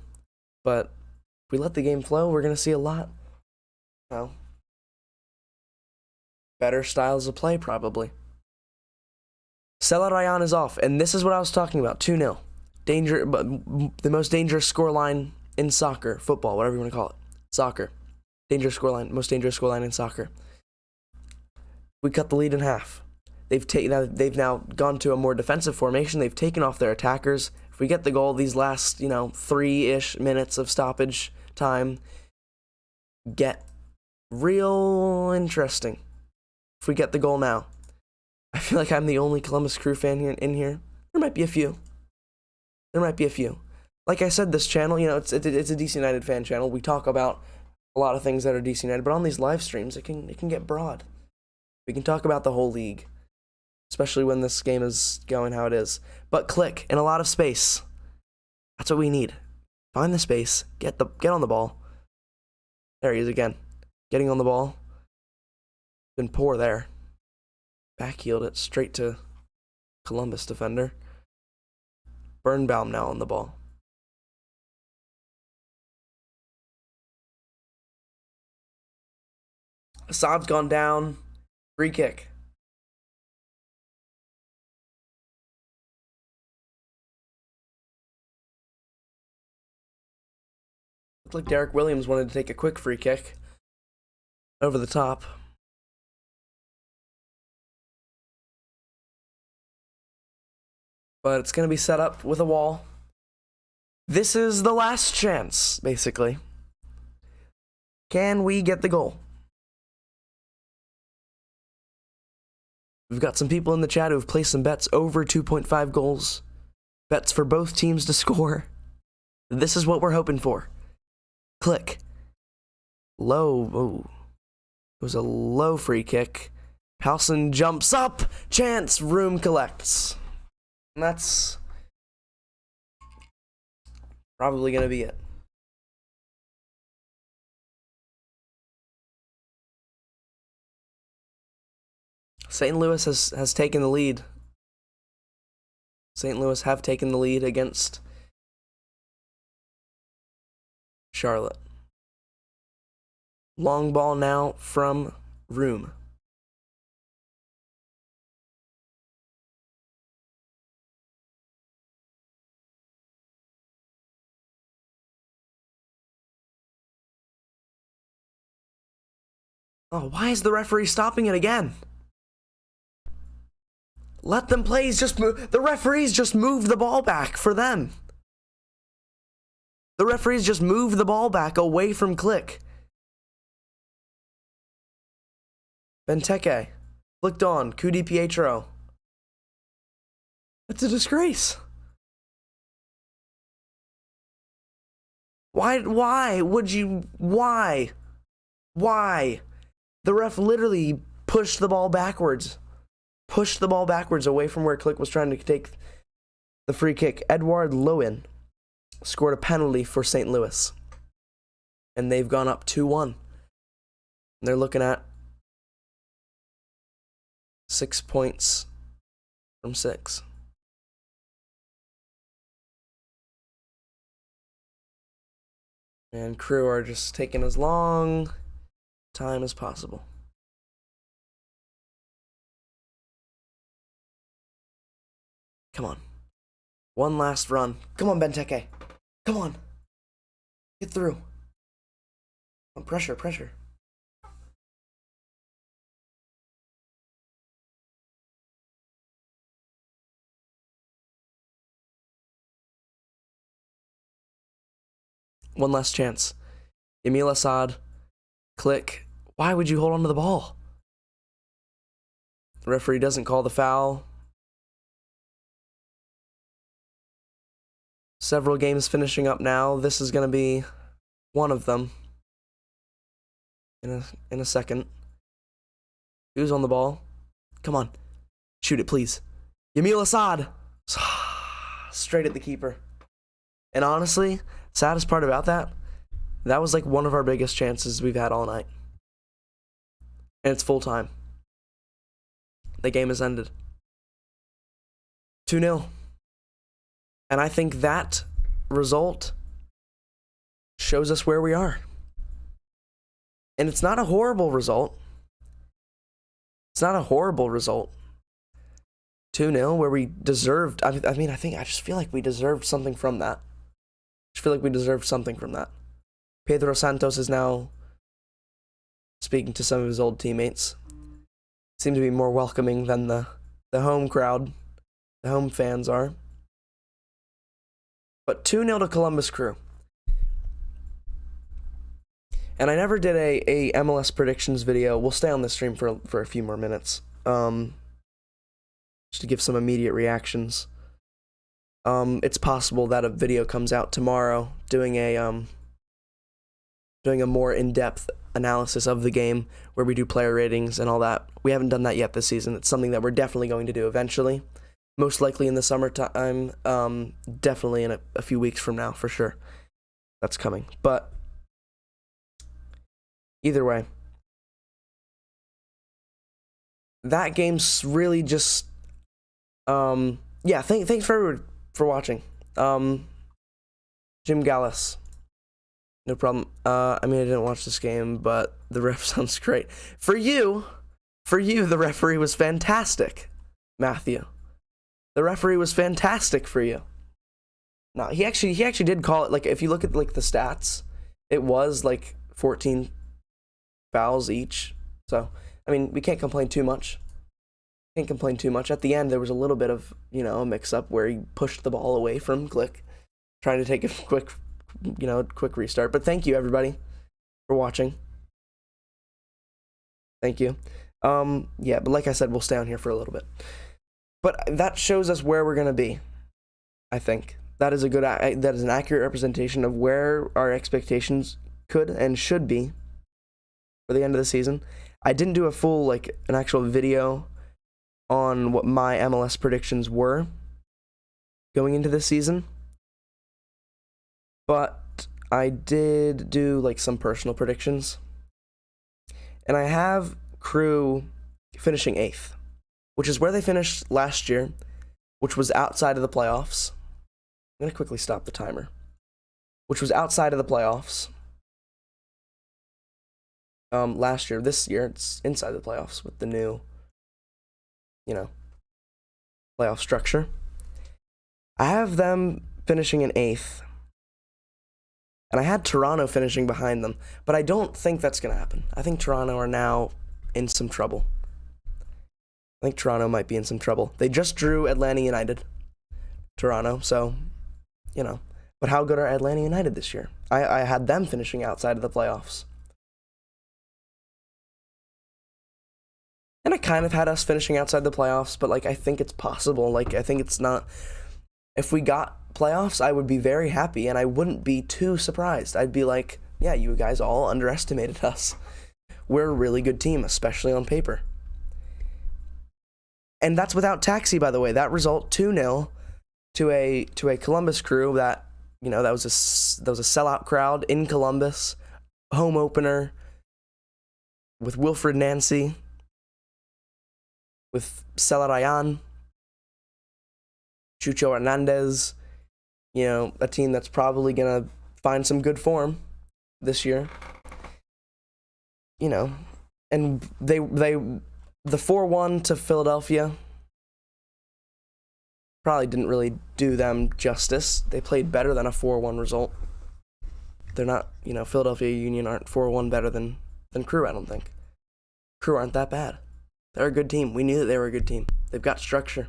But if we let the game flow, we're going to see a lot, better styles of play, probably. Selarayan is off, and this is what I was talking about, 2-0. Danger, but the most dangerous scoreline in soccer, football, whatever you want to call it. Soccer. Dangerous scoreline, most dangerous scoreline in soccer. We cut the lead in half. They've now gone to a more defensive formation. They've taken off their attackers. If we get the goal, these last, 3-ish minutes of stoppage time get real interesting. If we get the goal now. I feel like I'm the only Columbus Crew fan in here. There might be a few. Like I said, this channel, it's a DC United fan channel. We talk about a lot of things that are DC United, but on these live streams, it can get broad. We can talk about the whole league, especially when this game is going how it is. But Click in a lot of space. That's what we need. Find the space. Get on the ball. There he is again. Getting on the ball. Been poor there. Backheeled it straight to Columbus defender. Birnbaum now on the ball. Assad's gone down. Free kick. Looked like Derek Williams wanted to take a quick free kick. Over the top. But it's going to be set up with a wall. This is the last chance, basically. Can we get the goal? We've got some people in the chat who have placed some bets over 2.5 goals. Bets for both teams to score. This is what we're hoping for. Click. Low. Ooh. It was a low free kick. Halson jumps up. Chance. Room collects. And that's probably going to be it. St. Louis has taken the lead. St. Louis have taken the lead against Charlotte. Long ball now from Room. Oh, why is the referee stopping it again? Let them play. Just move. The referees just move the ball back for them. The referees just move the ball back away from Click. Benteke. Flicked on. Coup di Pietro. That's a disgrace. Why would you? Why? The ref literally pushed the ball backwards. Pushed the ball backwards away from where Click was trying to take the free kick. Edouard Lowen scored a penalty for St. Louis. And they've gone up 2-1. They're looking at 6 points from 6. And Crew are just taking as long time as possible. Come on. One last run. Come on, Benteke. Come on. Get through. Pressure. One last chance. Emil Assad. Click. Why would you hold on to the ball? The referee doesn't call the foul. Several games finishing up now. This is going to be one of them. In a second. Who's on the ball? Come on. Shoot it, please. Emil Assad. Straight at the keeper. And honestly, saddest part about that was like one of our biggest chances we've had all night. And it's full time. The game has ended. 2-0. And I think that result shows us where we are. And it's not a horrible result. It's not a horrible result. 2-0 where we deserved, I just feel like we deserved something from that. Pedro Santos is now speaking to some of his old teammates. Seem to be more welcoming than the home crowd, the home fans are. But 2-0 to Columbus Crew. And I never did a MLS predictions video. We'll stay on this stream for a few more minutes. Just to give some immediate reactions. It's possible that a video comes out tomorrow doing a more in-depth analysis of the game where we do player ratings and all that. We haven't done that yet this season. It's something that we're definitely going to do eventually. Most likely in the summertime, definitely in a few weeks from now, for sure. That's coming. But either way, that game's really just, thanks for everyone for watching. Jim Gallis, no problem. I didn't watch this game, but the ref sounds great. For you, the referee was fantastic, Matthew. The referee was fantastic for you. No, he actually did call it, like, if you look at like the stats, it was like 14 fouls each. So, we can't complain too much. At the end, there was a little bit of, a mix-up where he pushed the ball away from Click, trying to take a quick restart. But thank you, everybody, for watching. Thank you. But like I said, we'll stay on here for a little bit. But that shows us where we're going to be, I think. That is an accurate representation of where our expectations could and should be for the end of the season. I didn't do a full, like, an actual video on what my MLS predictions were going into this season, but I did do, like, some personal predictions. And I have Crew finishing 8th, which is where they finished last year, which was outside of the playoffs. I'm going to quickly stop the timer. Which was outside of the playoffs last year. This year, it's inside the playoffs with the new, playoff structure. I have them finishing in 8th. And I had Toronto finishing behind them, but I don't think that's going to happen. I think Toronto are now in some trouble. I think Toronto might be in some trouble. They just drew Atlanta United, Toronto, so, But how good are Atlanta United this year? I had them finishing outside of the playoffs. And I kind of had us finishing outside the playoffs, but, I think it's possible. I think it's not... If we got playoffs, I would be very happy, and I wouldn't be too surprised. I'd be like, yeah, you guys all underestimated us. We're a really good team, especially on paper. And that's without Taxi, by the way. That result, 2-0 to a Columbus Crew that, that was a sellout crowd in Columbus, home opener with Wilfred Nancy, with Celarayan, Chucho Hernandez, a team that's probably going to find some good form this year. And the 4-1 to Philadelphia probably didn't really do them justice. They played better than a 4-1 result. They're not, Philadelphia Union aren't 4-1 better than Crew, I don't think. Crew aren't that bad. They're a good team. We knew that they were a good team. They've got structure.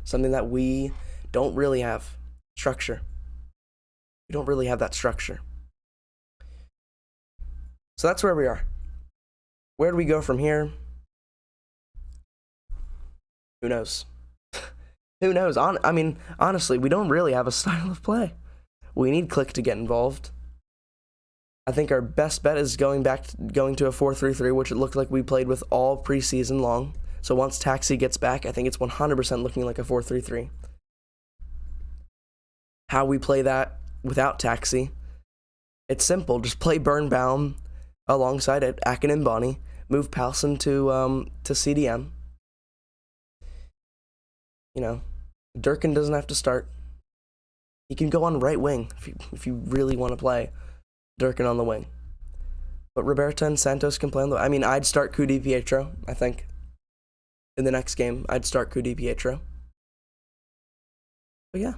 Something that we don't really have. Structure. We don't really have that structure. So that's where we are. Where do we go from here? Who knows? Who knows? Honestly, we don't really have a style of play. We need Click to get involved. I think our best bet is going to a 4-3-3, which it looked like we played with all preseason long. So once Taxi gets back, I think it's 100% looking like a 4-3-3. How we play that without Taxi, it's simple. Just play Birnbaum alongside it, Akin and Bonnie. Move Palsen to CDM. Durkin doesn't have to start. He can go on right wing if you really want to play Durkin on the wing. But Roberta and Santos can play on the... I'd start Cu Di Pietro, I think. In the next game, I'd start Cu Di Pietro. But yeah,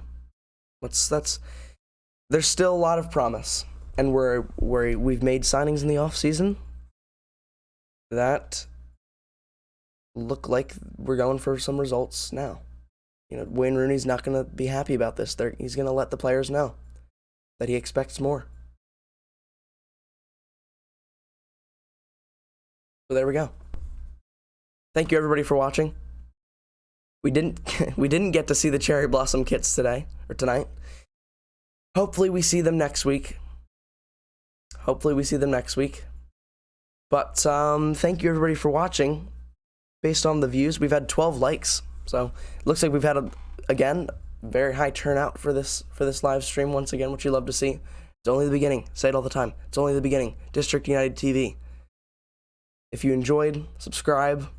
there's still a lot of promise, and we've made signings in the off season that look like we're going for some results now. Wayne Rooney's not going to be happy about this. He's going to let the players know that he expects more. So there we go. Thank you everybody for watching. We didn't get to see the Cherry Blossom kits tonight. Hopefully we see them next week. But thank you everybody for watching. Based on the views, we've had 12 likes. So it looks like we've had again very high turnout for this live stream once again, which you love to see. It's only the beginning. Say it all the time. It's only the beginning. District United TV. If you enjoyed, subscribe,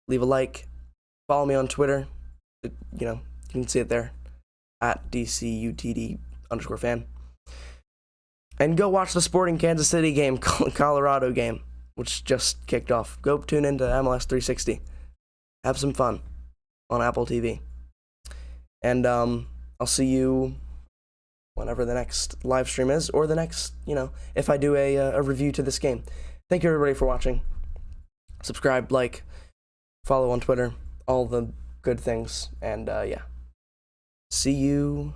leave a like, follow me on Twitter. You can see it there at DCUTD_fan. And go watch the Sporting Kansas City game, Colorado game, which just kicked off. Go tune into MLS 360. Have some fun on Apple TV. And I'll see you whenever the next live stream is, or the next, if I do a review to this game. Thank you everybody for watching. Subscribe, like, follow on Twitter, all the good things. And yeah, see you